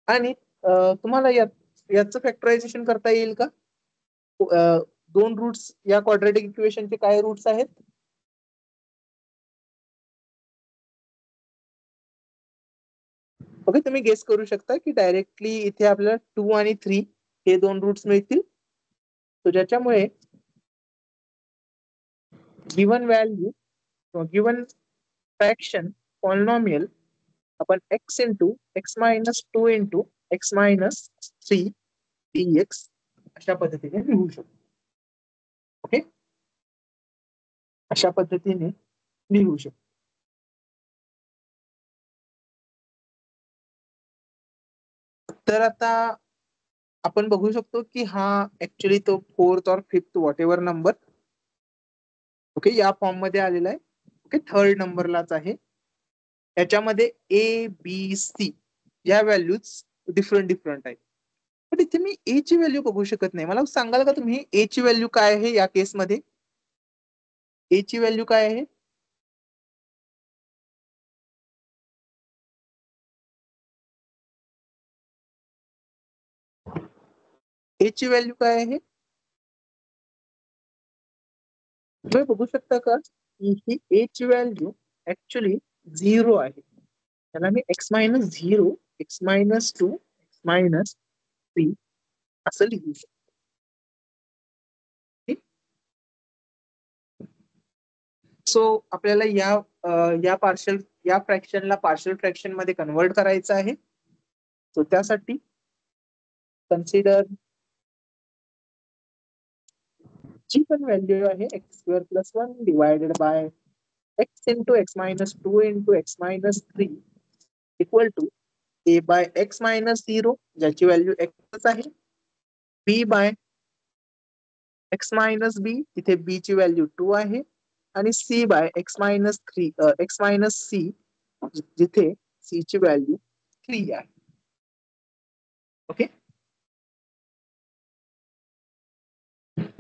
आणि तुम्हाला याचं फॅक्टरायझेशन करता येईल का? दोन रूट्स या क्वाड्रॅटिक इक्वेशनचे काय रूट्स आहेत? ओके, तुम्ही गेस करू शकता की डायरेक्टली इथे आपल्याला 2 आणि 3 हे दोन रूट्स मिळतील. तो ज्याच्यामुळे गिवन व्हॅल्यू किंवा गिवन फ्रॅक्शन पॉलिनॉमियल आपण x into x minus 2 into x minus 3 dx अशा पद्धतीने लिहू शकतो. ओके, अशा पद्धतीने लिहू शकतो. तर आता आपण बघू शकतो की हा ऍक्च्युली तो 4th और 5th what ever number okay या फॉर्म मध्ये आलेला आहे. ओके 3rd नंबरलाच आहे. याच्यामध्ये ए बी सी या व्हॅल्यूज डिफरंट आहेत. पण इथे मी ए ची व्हॅल्यू बघू शकत नाही. मला सांगाल का तुम्ही ए ची व्हॅल्यू काय आहे या केसमध्ये? ए ची व्हॅल्यू काय आहे? ए ची व्हॅल्यू काय आहे? तुम्ही बघू शकता का की ही ए ची व्हॅल्यू ऍक्च्युली 0 आहे. त्याला मी x-0, x-2, x-3 असं लिहू शकतो. सो आपल्याला या फ्रॅक्शनला पार्शियल फ्रॅक्शन मध्ये कन्वर्ट करायचं आहे. सो त्यासाठी कन्सिडर जी पण व्हॅल्यू आहे x² + 1 divided by x × x-2 × x-3 equal to a by x-0 ज्याची व्हॅल्यू x आहे, b बाय x-b तिथे b ची व्हॅल्यू 2 आहे आणि c बाय x-c जिथे c ची व्हॅल्यू 3 आहे. ओके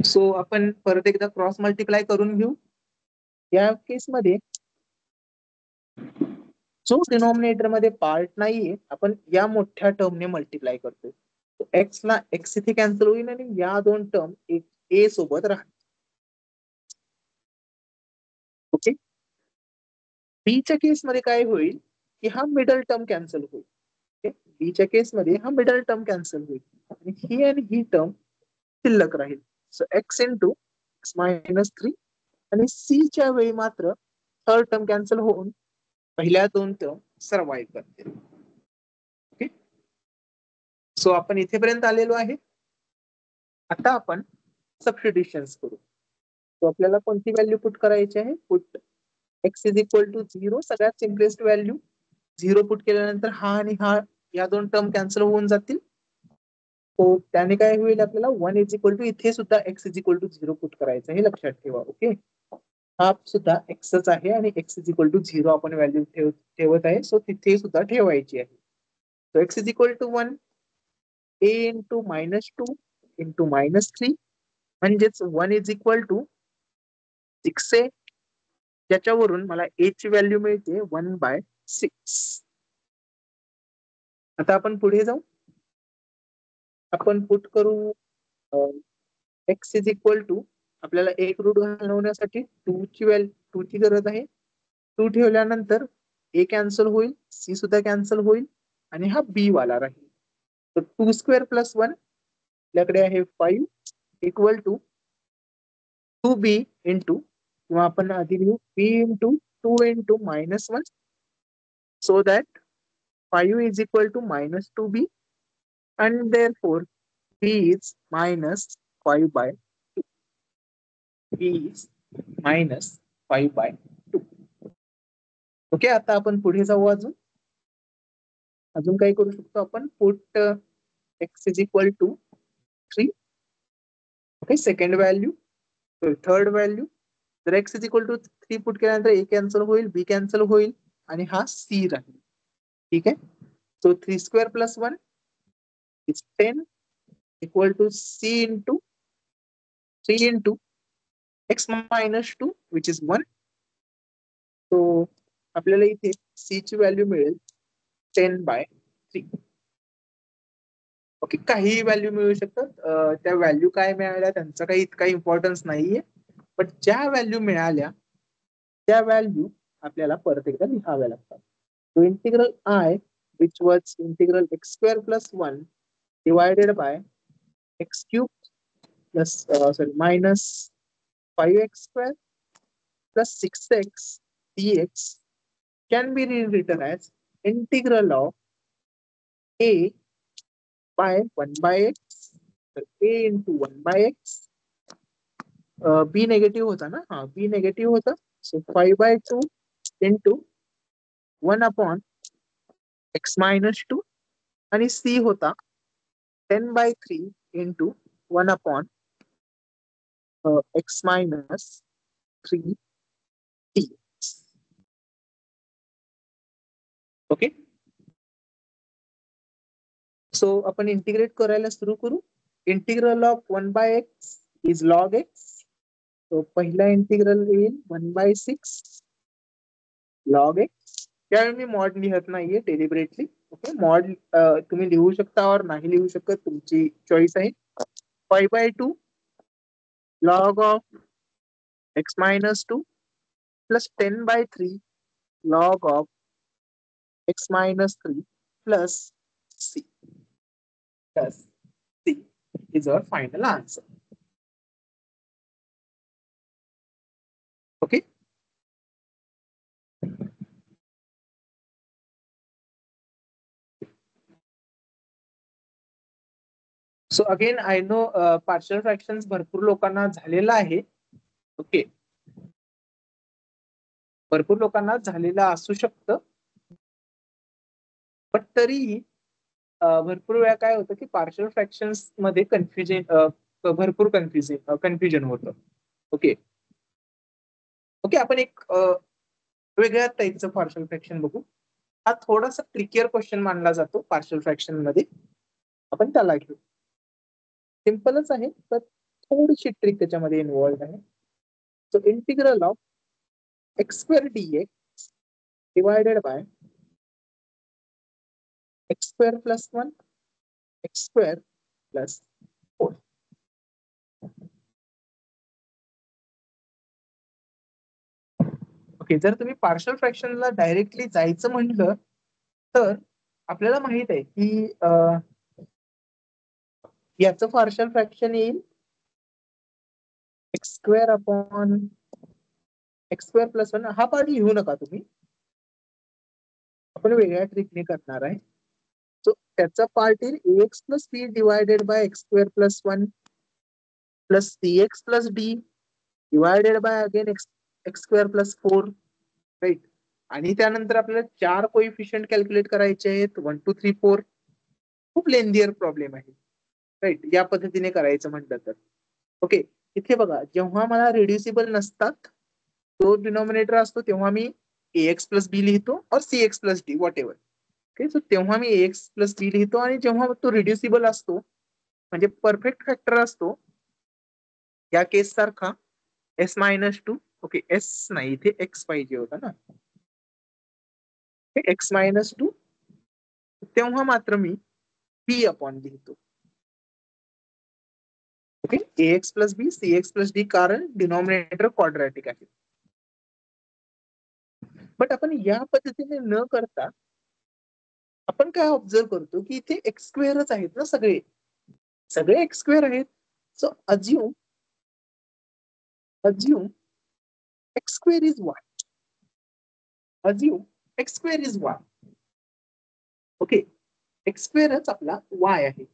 सो आपण परत एकदा क्रॉस मल्टिप्लाय करून घेऊ. या केसमध्ये जो डिनॉमिनेटर मध्ये पार्ट नाहीये आपण या मोठ्या टर्मने मल्टिप्लाय करतोय. एक्स ला एक्स इथे कॅन्सल होईल आणि या दोन टर्म ए सोबत राहतील. ओके बीच्या केसमध्ये काय होईल की हा मिडल टर्म कॅन्सल होईल. बीच्या केसमध्ये हा मिडल टर्म कॅन्सल होईल आणि ही टर्म शिल्लक राहील. सो x × x-3 आणि c च्या वेळी मात्र थर्ड टर्म कॅन्सल होऊन पहिल्या दोन टर्म सर्वाइव्ह करतील. ओके सो आपण इथेपर्यंत आलेलो आहे. आता आपण सबस्टिट्यूशन करू. तो आपल्याला कोणती व्हॅल्यू पुट करायची आहे? पुट x = 0 सगळ्यात सिम्पलेस्ट व्हॅल्यू. 0 पुट केल्यानंतर हा आणि हा या दोन टर्म कॅन्सल होऊन जातील. तो त्याने काय होईल आपल्याला 1 = इथे सुद्धा x = 0 पुट करायचं हे लक्षात ठेवा. ओके हा सुद्धा एक्सच आहे आणि x = 0 आपण व्हॅल्यू ठेवत आहे. सो तिथे सुद्धा ठेवायची आहे. सो x = 1 a × -2 × -3 म्हणजेच 1 = 6a ज्याच्यावरून मला a ची व्हॅल्यू मिळते 1/6. आता आपण पुढे जाऊ. आपण पुट करू x = आपल्याला एक रूट घालवण्यासाठी 2 ची गरज आहे. 2 ठेवल्यानंतर a कॅन्सल होईल, c सुद्धा कॅन्सल होईल आणि हा b वाला राहील. तर 2² + 1 आपल्याकडे आहे 5 = 2b किंवा आपण आधी लिहू b × 2 × -1 so that 5 = -2b and therefore b is -5/2. b is -5/2. Okay आता आपण पुढे जाऊ. अजून काय करू शकतो आपण? Put x = 3. Okay second value, third value. जर x = 3 पुट केल्यानंतर a कॅन्सल होईल, b कॅन्सल होईल आणि हा c राहील. ठीक आहे so 3² + 1 is 10 = c × 3 × x-2 which is 1. So आपल्याला इथे c ची व्हॅल्यू मिळेल 10/3. ओके काही व्हॅल्यू मिळू शकतात. त्या व्हॅल्यू काय मिळाल्या त्यांचा काही इतका इम्पॉर्टन्स नाहीये. पण ज्या व्हॅल्यू मिळाल्या त्या व्हॅल्यू आपल्याला परत एकदा लिहाव्या लागतात. Integral I which was integral x² + 1 divided by x³ -5x² + 6x dx can be rewritten as integral of a by 1/x, a × 1/x. b negative होता ना, हा b नेगेटिव्ह होता. सो 5/2 × 1/x-2 आणि c होता 10/3 into 1 upon x minus 3 dx. Okay, so आपण integrate करायला सुरू करू. Integral of 1/x is log x. तो पहिला इंटिग्रल येईल 1/6 log x. त्यावेळी मी मॉड लिहत नाहीये डेलिबरेटली. ओके, मॉड तुम्ही लिहू शकता और नाही लिहू शकत, तुमची चॉईस आहे. 5/2 log of x minus 2 plus 10/3 log of x minus 3 plus c plus c is our final answer. Okay. So again I know partial fractions भरपूर लोकांना झालेला आहे. ओके, भरपूर लोकांना झालेलं असू शकतं, पण तरीही भरपूर वेळा काय होतं की पार्शियल फ्रॅक्शन्स मध्ये भरपूर कन्फ्युजन होतं. ओके ओके, आपण एक वेगळ्या टाईपचं पार्शियल फ्रॅक्शन बघू. हा थोडासा ट्रिकियर क्वेश्चन मानला जातो पार्शियल फ्रॅक्शन मध्ये, आपण त्याला घेऊ. सिम्पलच आहे, तर थोडीशी ट्रिक त्याच्यामध्ये इन्व्हॉल्व आहे. So integral of x² dx divided by x² plus 1 x² plus 4. Okay, जर तुम्ही पार्शियल फ्रॅक्शनला डायरेक्टली जायचं म्हणलं तर आपल्याला माहित आहे की याचं पार्शियल फ्रॅक्शन येईल x² अपॉन x² plus 1. हा पार्ट लिहू नका तुम्ही, आपण वेगळ्या ट्रिकने करणार आहे. सो त्याचा पार्ट येईल ax plus b divided by x² plus 1 plus cx plus d divided by again x² plus 4. Right, आणि त्यानंतर आपल्याला 4 कोइफिशियंट कॅल्क्युलेट करायचे आहेत, 1 2 3 4. खूप लेंदियर प्रॉब्लेम आहे. राईट, या पद्धतीने करायचं म्हटलं तर. ओके, इथे बघा, जेव्हा मला रिड्युसिबल नसतात, तो डिनॉमिनेटर असतो, तेव्हा मी ax plus b लिहितो और cx plus d what ever. Okay, so तेव्हा मी ax plus b लिहितो, आणि जेव्हा तो रिड्युसिबल असतो म्हणजे परफेक्ट फॅक्टर असतो, या केस सारखा s-2. ओके, s नाही, इथे x पाहिजे होता ना, x-2, तेव्हा मात्र मी b अपॉन लिहितो. Okay, ax plus b cx plus d, कारण डिनॉमिनेटर क्वाड्रॅटिक आहे. बट आपण या पद्धतीने न करता आपण काय ऑब्झर्व करतो की इथे x² आहेत ना, सगळे x² आहेत. So assume x² is y. Assume x² is y. Okay, x² आपला y आहे.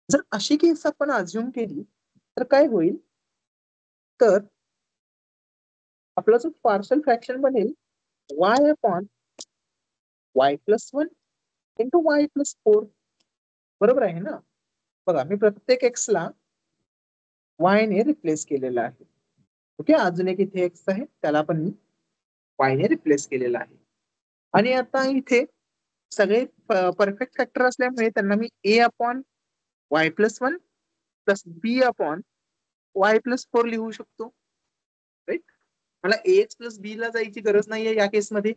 जर अशी केस आपण अज्युम केली तर काय होईल, तर आपला जो पार्शियल फ्रॅक्शन बनेल y upon y plus 1 into y plus 4. बरोबर आहे ना. बघा, मी प्रत्येक x ला y ने रिप्लेस केलेला आहे. ओके, अजून एक इथे x आहे, त्याला पण मी y ने रिप्लेस केलेला आहे. आणि आता इथे सगळे परफेक्ट फॅक्टर असल्यामुळे त्यांना मी a upon y plus 1 plus b upon y plus 4 लिहू शकतो. राईट, मला ax प्लस b ला जायची गरज नाहीये या केसमध्ये.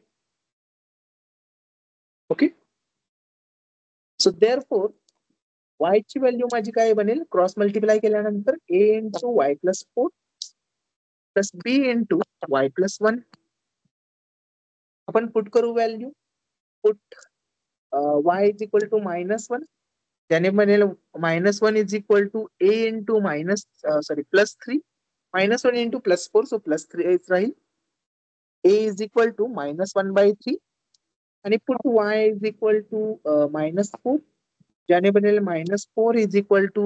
ओके, सो देअरफॉर y ची व्हॅल्यू माझी काय बनेल, क्रॉस मल्टिप्लाय केल्यानंतर a into y plus 4 plus b into y plus 1. आपण पुट करू value. Put y is equal to -1, त्याने बनेल -1 is equal to a into plus 3, -1 into plus 4, so plus 3 राहील. a इज इक्वल टू -1/3, आणि put y is equal to -4, ज्याने बनेल -4 is equal to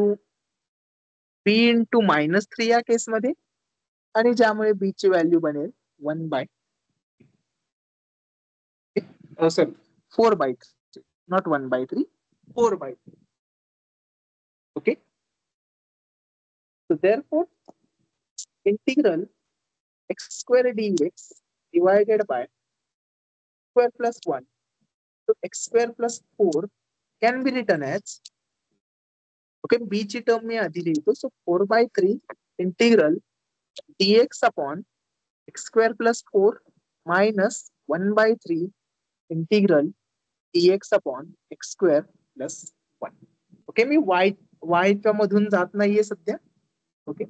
b into -3 या केसमध्ये, आणि ज्यामुळे b ची व्हॅल्यू बनेल 1/, sorry 4/3, not 1/3, 4/3. Okay. So therefore, integral x square dx divided by square plus 1. So x square plus 4 can be written as, okay, b ची term मी आधी लिहितो. So 4/3 integral dx upon x square plus 4 minus 1/3 integral dx upon x square plus 1. Okay, मी y च्या मधून जात नाहीये सध्या. Okay,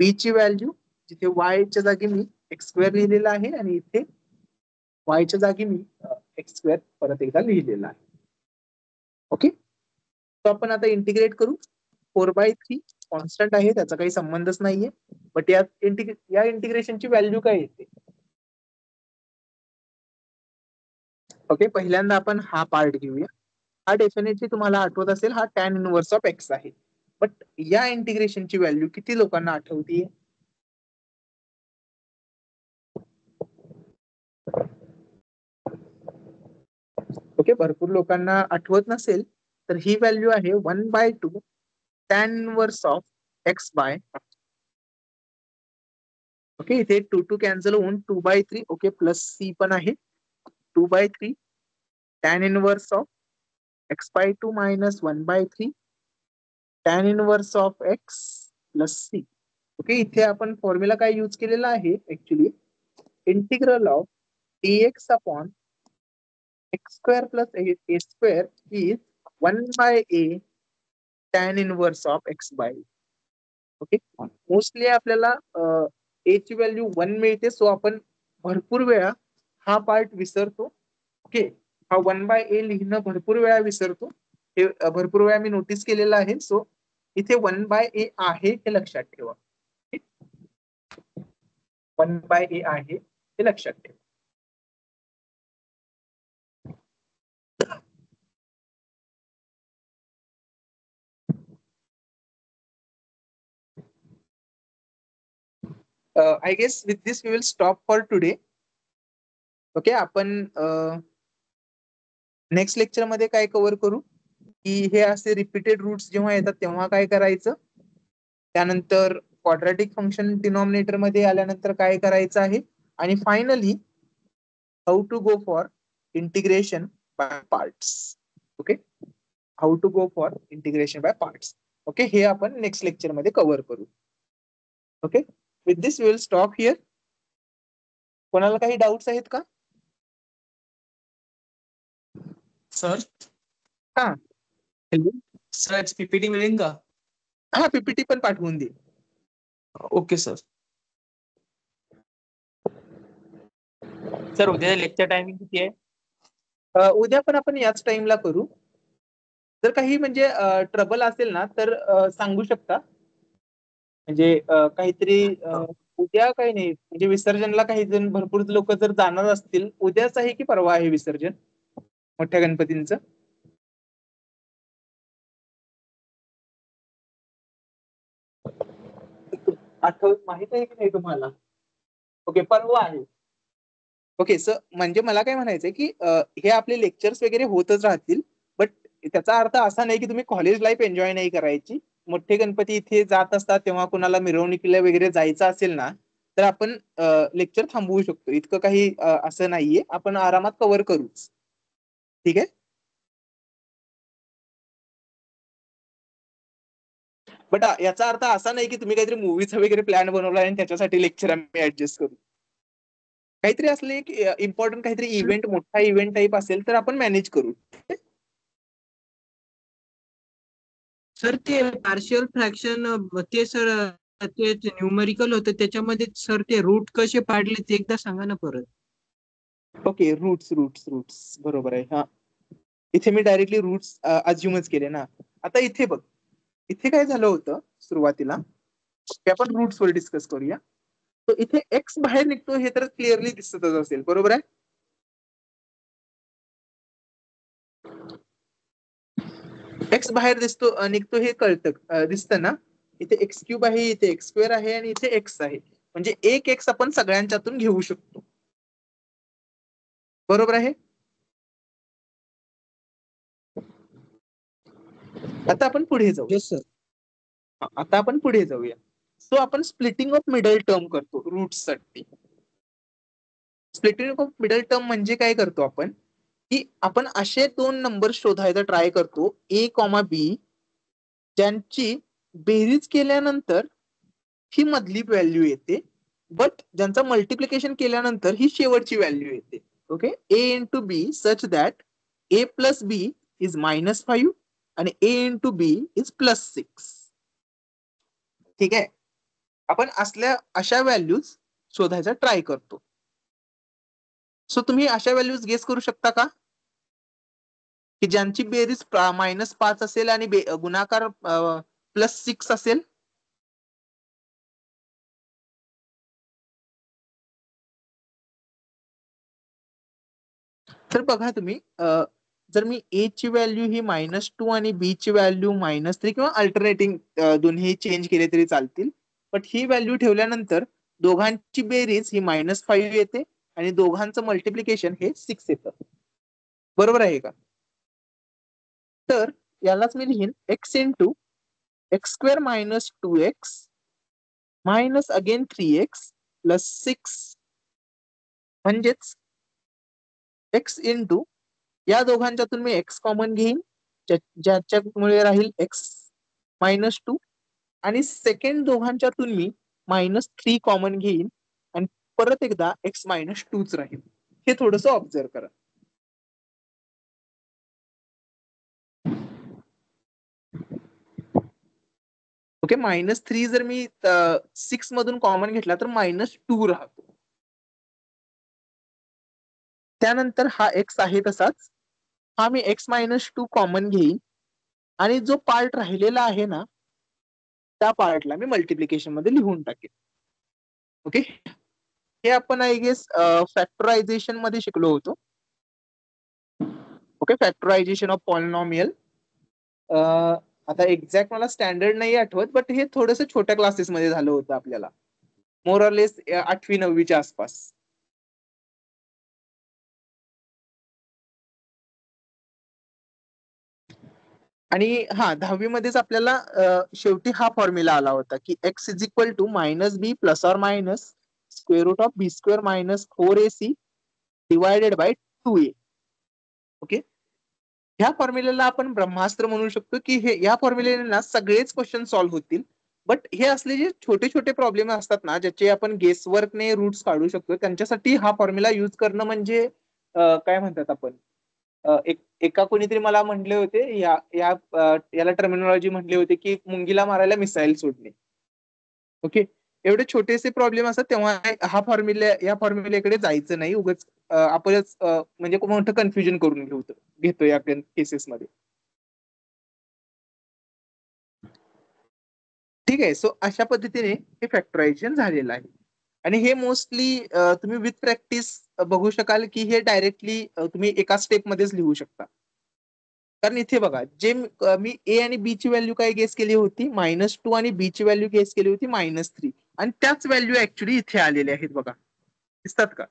b ची value जिथे y च्या जागी मी एक्स स्क्वेअर लिहिलेला आहे आणि इथे y च्या जागी मी एक्स स्क्वेअर परत एकदा लिहिलेला आहे. ओके, तो आपण आता इंटिग्रेट करू. 4/3 कॉन्स्टंट आहे, त्याचा काही संबंधच नाहीये. बट या इंटिग्रेशनची व्हॅल्यू काय येते? ओके, पहिल्यांदा आपण हा पार्ट घेऊया. हा डेफिनेटली तुम्हाला आठवत असेल, हा टॅन इनव्हर्स ऑफ एक्स आहे. बट या इंटिग्रेशनची व्हॅल्यू किती लोकांना आठवतीये? ओके, भरपूर लोकांना आठवत नसेल तर ही व्हॅल्यू आहे 1/2 tan inverse of x by. Okay, इथे 2 कॅन्सल होऊन 2/3. ओके, प्लस सी पण आहे. 2/3 tan inverse of x/2 minus 1/3 tan inverse of x plus C. Okay, इथे आपण फॉर्म्युला काय यूज केलेला आहे? Actually integral of dx upon x square plus a square is 1/a tan inverse of x by. Okay, mostly आपल्याला a ची value 1 मिळते. So आपण भरपूर वेळा हा पार्ट विसरतो. ओके, हा 1/a लिहिणं भरपूर वेळा विसरतो. हे भरपूर वेळा मी नोटीस केलेलं आहे. सो इथे 1/a आहे हे लक्षात ठेवा. 1/a आहे हे लक्षात ठेवा. I guess with this we will stop for today. Okay, आपण नेक्स्ट लेक्चर मध्ये काय कव्हर करू की हे असे रिपीटेड रूट्स जेव्हा येतात तेव्हा काय करायचं, त्यानंतर क्वाड्रॅटिक फंक्शन डिनॉमिनेटर मध्ये आल्यानंतर काय करायचं आहे, आणि finally how to go for integration by parts. Okay, how to go for integration by parts. Okay, हे आपण नेक्स्ट लेक्चर मध्ये कव्हर करू. Okay, with this we will stop here. कोणाला काही डाऊट्स आहेत का? सर हा, हॅलो. सर पीपीटी मिळेल का? हा, पीपीटी पण पाठवून दे. Okay sir. सर उद्या लेक्चर टायमिंग किती आहे? उद्या पण आपण याच टाइमला करू. जर काही म्हणजे ट्रबल असेल ना तर सांगू शकता. म्हणजे काहीतरी उद्या काही नाही, म्हणजे विसर्जनला काही जण भरपूर लोक जर जाणार असतील, उद्याच आहे की परवा आहे विसर्जन मोठ्या गणपतींचं? आठवत माहित आहे की नाही तुम्हाला? ओके, परवा आहे. ओके, सर म्हणजे मला काय म्हणायचंय की हे आपले लेक्चर्स वगैरे होतच राहतील. बट त्याचा अर्थ असा नाही की तुम्ही कॉलेज लाईफ एन्जॉय नाही करायची. मोठे गणपती इथे जात असतात तेव्हा कुणाला मिरवणुकीला वगैरे जायचं असेल ना तर आपण लेक्चर थांबवू शकतो. इतकं काही असं नाहीये, आपण आरामात कव्हर करूच. ठीक आहे. बट याचा अर्थ असा नाही की तुम्ही काहीतरी मूवीचा वगैरे प्लॅन बनवला आणि त्याच्यासाठी लेक्चर आम्ही ऍडजस्ट करू. काहीतरी असले की इम्पॉर्टंट काहीतरी इव्हेंट, मोठा इव्हेंट टाईप असेल तर आपण मॅनेज करू. सर ते पार्शियल फ्रॅक्शन ते सर ते न्यूमरिकल होतं त्याच्यामध्ये सर ते रूट कसे पाडले ते एकदा सांगा ना परत. ओके, रूट्स बरोबर आहे. हा, इथे मी डायरेक्टली रूट्स अज्युमच केले ना. आता इथे बघ, इथे काय झालं होतं सुरुवातीला, ते आपण रूट्स वर डिस्कस करूया. तर इथे एक्स बाहेर निघतो हे तर क्लिअरली दिसतच असेल, बरोबर आहे? एक्स बाहेर निघतो हे कळतं, दिसतं ना. इथे एक्स क्यूब आहे, इथे एक्स स्क्वेअर आहे आणि इथे एक्स आहे. म्हणजे एक एक्स आपण सगळ्यांच्यातून घेऊ शकतो, बरोबर आहे? आता आपण पुढे जाऊ. Yes sir. आता आपण पुढे जाऊया. सो आपण स्प्लिटिंग ऑफ मिडल टर्म करतो रूट्स साठी. स्प्लिटिंग ऑफ मिडल टर्म म्हणजे काय करतो आपण, की आपण असे दोन नंबर शोधायचा ट्राय करतो ए कॉमा बी, ज्यांची बेरीज केल्यानंतर ही मधली व्हॅल्यू येते, बट ज्यांचा मल्टिप्लिकेशन केल्यानंतर ही शेवटची व्हॅल्यू येते. Okay, a into b such that a plus b is -5 आणि ए इंटू बी इज +6. ठीक आहे, आपण अशा व्हॅल्यूज शोधायचा ट्राय करतो. सो तुम्ही अशा व्हॅल्यूज गेस करू शकता का, की ज्यांची बेरीज -5 असेल आणि गुणाकार +6 असेल? तर बघा तुम्ही, जर मी ए ची व्हॅल्यू ही -2 आणि बी ची व्हॅल्यू -3 किंवा अल्टरनेटिंग दोन्ही चेंज केले तरी चालतील, बट ही व्हॅल्यू ठेवल्यानंतर दोघांची बेरीज ही -5 येते आणि दोघांचं मल्टिप्लिकेशन हे 6 येतं. बरोबर आहे का? तर यालाच मी लिहीन x into x² - 2x minus again 3x plus 6, म्हणजेच x इंटू या दोघांच्यातून मी x कॉमन घेईन, ज्याच्यामुळे राहील x -2, आणि सेकंड दोघांच्यातून मी -3 कॉमन घेईन आणि परत एकदा x -2च राहील. हे थोडंसं ऑब्झर्व करा. ओके, -3 जर मी 6 मधून कॉमन घेतला तर -2 राहतो. त्यानंतर हा x आहे तसाच, हा मी x -2 कॉमन घेईन आणि जो पार्ट राहिलेला आहे ना, त्या पार्टला मी मल्टिप्लिकेशन मध्ये लिहून टाकेन. ओके, हे आपण आय गेस फॅक्टरायझेशन मध्ये शिकलो होतो. Okay, factorisation of polynomial. आता एक्झॅक्ट मला स्टँडर्ड नाही आठवत, बट हे थोडस छोट्या क्लासेस मध्ये झालं होतं आपल्याला, मोर ऑर लेस 8वी-9वीच्या आसपास. आणि हा 10वी मध्येच आपल्याला शेवटी हा फॉर्म्युला आला होता की x is equal to -b plus or minus √b² - 4ac divided by 2a. Okay, ह्या फॉर्म्युलेला आपण ब्रह्मास्त्र म्हणू शकतो, की हे या फॉर्म्युलेने ना सगळेच क्वेश्चन सॉल्व्ह होतील. बट हे असले जे छोटे छोटे प्रॉब्लेम असतात ना, ज्याचे आपण गेसवर्कने रूट्स काढू शकतो, त्यांच्यासाठी हा फॉर्म्युला युज करणं म्हणजे काय म्हणतात आपण, एका कोणीतरी मला म्हटले होते, याला टर्मिनॉलॉजी म्हटले होते की मुंगीला मारायला मिसाईल सोडणे. ओके, एवढे छोटेसे प्रॉब्लेम असतात तेव्हा या फॉर्म्युलेकडे जायचं नाही, उगाच आपणच म्हणजे खूप मोठं कन्फ्युजन करून घेतो या केसेस मध्ये. ठीक आहे, सो अशा पद्धतीने हे फॅक्टरायझेशन झालेलं आहे. आणि हे मोस्टली तुम्ही विथ प्रॅक्टिस बघू शकाल की हे डायरेक्टली तुम्ही एका स्टेप मध्येच लिहू शकता. कारण इथे बघा, जे मी ए आणि बी ची व्हॅल्यू काय गेस केली होती -2 आणि बी ची व्हॅल्यू गेस केली होती -3, आणि त्याच व्हॅल्यू ऍक्च्युली इथे आलेल्या आहेत बघा, दिसतात का?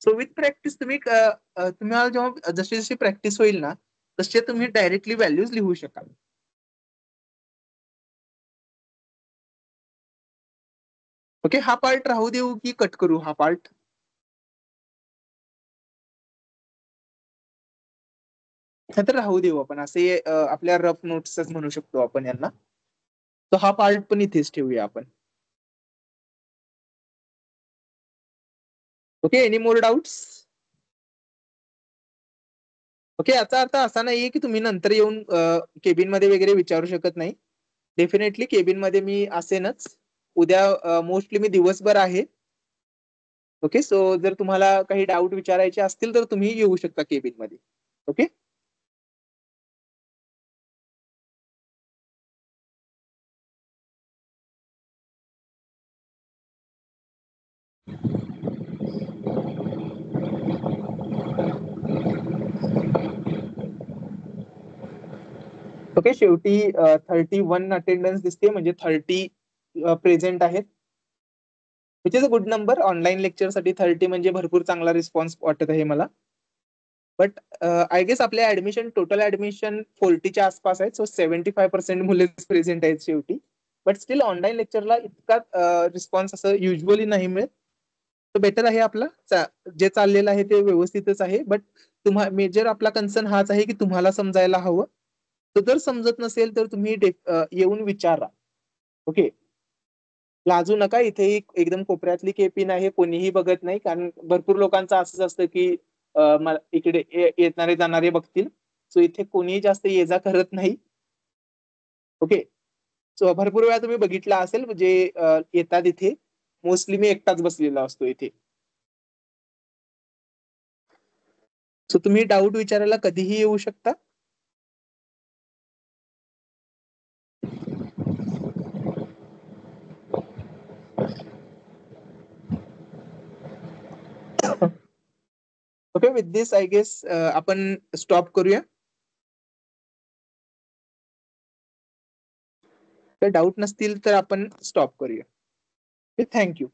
सो विथ प्रॅक्टिस तुम्हाला जेव्हा जशी जशी प्रॅक्टिस होईल ना, तसे तुम्ही डायरेक्टली व्हॅल्यूज लिहू शकाल. ओके, हा पार्ट राहू देऊ की कट करू हा पार्ट? तर राहू देऊ आपण, असे आपल्या रफ नोट्सच म्हणू शकतो आपण यांना. तो हा पार्ट पण इथेच ठेवूया आपण. Okay, any more doubts? Okay, याचा अर्थ असा नाहीये की तुम्ही नंतर येऊन केबिन मध्ये वगैरे विचारू शकत नाही. डेफिनेटली केबिन मध्ये मी असेनच. उद्या मोस्टली मी दिवसभर आहे. ओके, सो जर तुम्हाला काही डाऊट विचारायचे असतील तर तुम्ही येऊ शकता केबिन मध्ये. ओके, ओके, शेवटी 31 अटेंडन्स दिसते, म्हणजे 30 प्रेझेंट आहेत, which is a good number. Online lecture साठी 30 म्हणजे भरपूर चांगला रिस्पॉन्स वाटत आहे मला. बट आय गेस आपल्या टोटल ऍडमिशन 40च्या आसपास आहे. सो 75% मुलेच प्रेझेंट आहेत शेवटी. बट स्टील ऑनलाईन लेक्चरला इतका रिस्पॉन्स असं युजली नाही मिळत. तर बेटर आहे आपला जे चाललेलं आहे ते व्यवस्थितच आहे. बट मेजर आपला कन्सर्न हाच आहे की तुम्हाला समजायला हवं. तर जर समजत नसेल तर तुम्ही येऊन विचारा. ओके, लाजू नका. इथे एकदम कोपऱ्यातली केपिन आहे, कोणीही बघत नाही. कारण भरपूर लोकांचं असंच असतं की इकडे येणारे जाणारे बघतील. सो इथे कोणीही जास्त ये जा करत नाही. ओके, सो भरपूर वेळा तुम्ही बघितला असेल म्हणजे येतात इथे. मोस्टली मी एकटाच बसलेला असतो इथे. सो तुम्ही डाऊट विचारायला कधीही येऊ शकता. Okay, with this I guess आपण स्टॉप करूया. तर डाऊट नसतील तर आपण स्टॉप करूया. थँक्यू.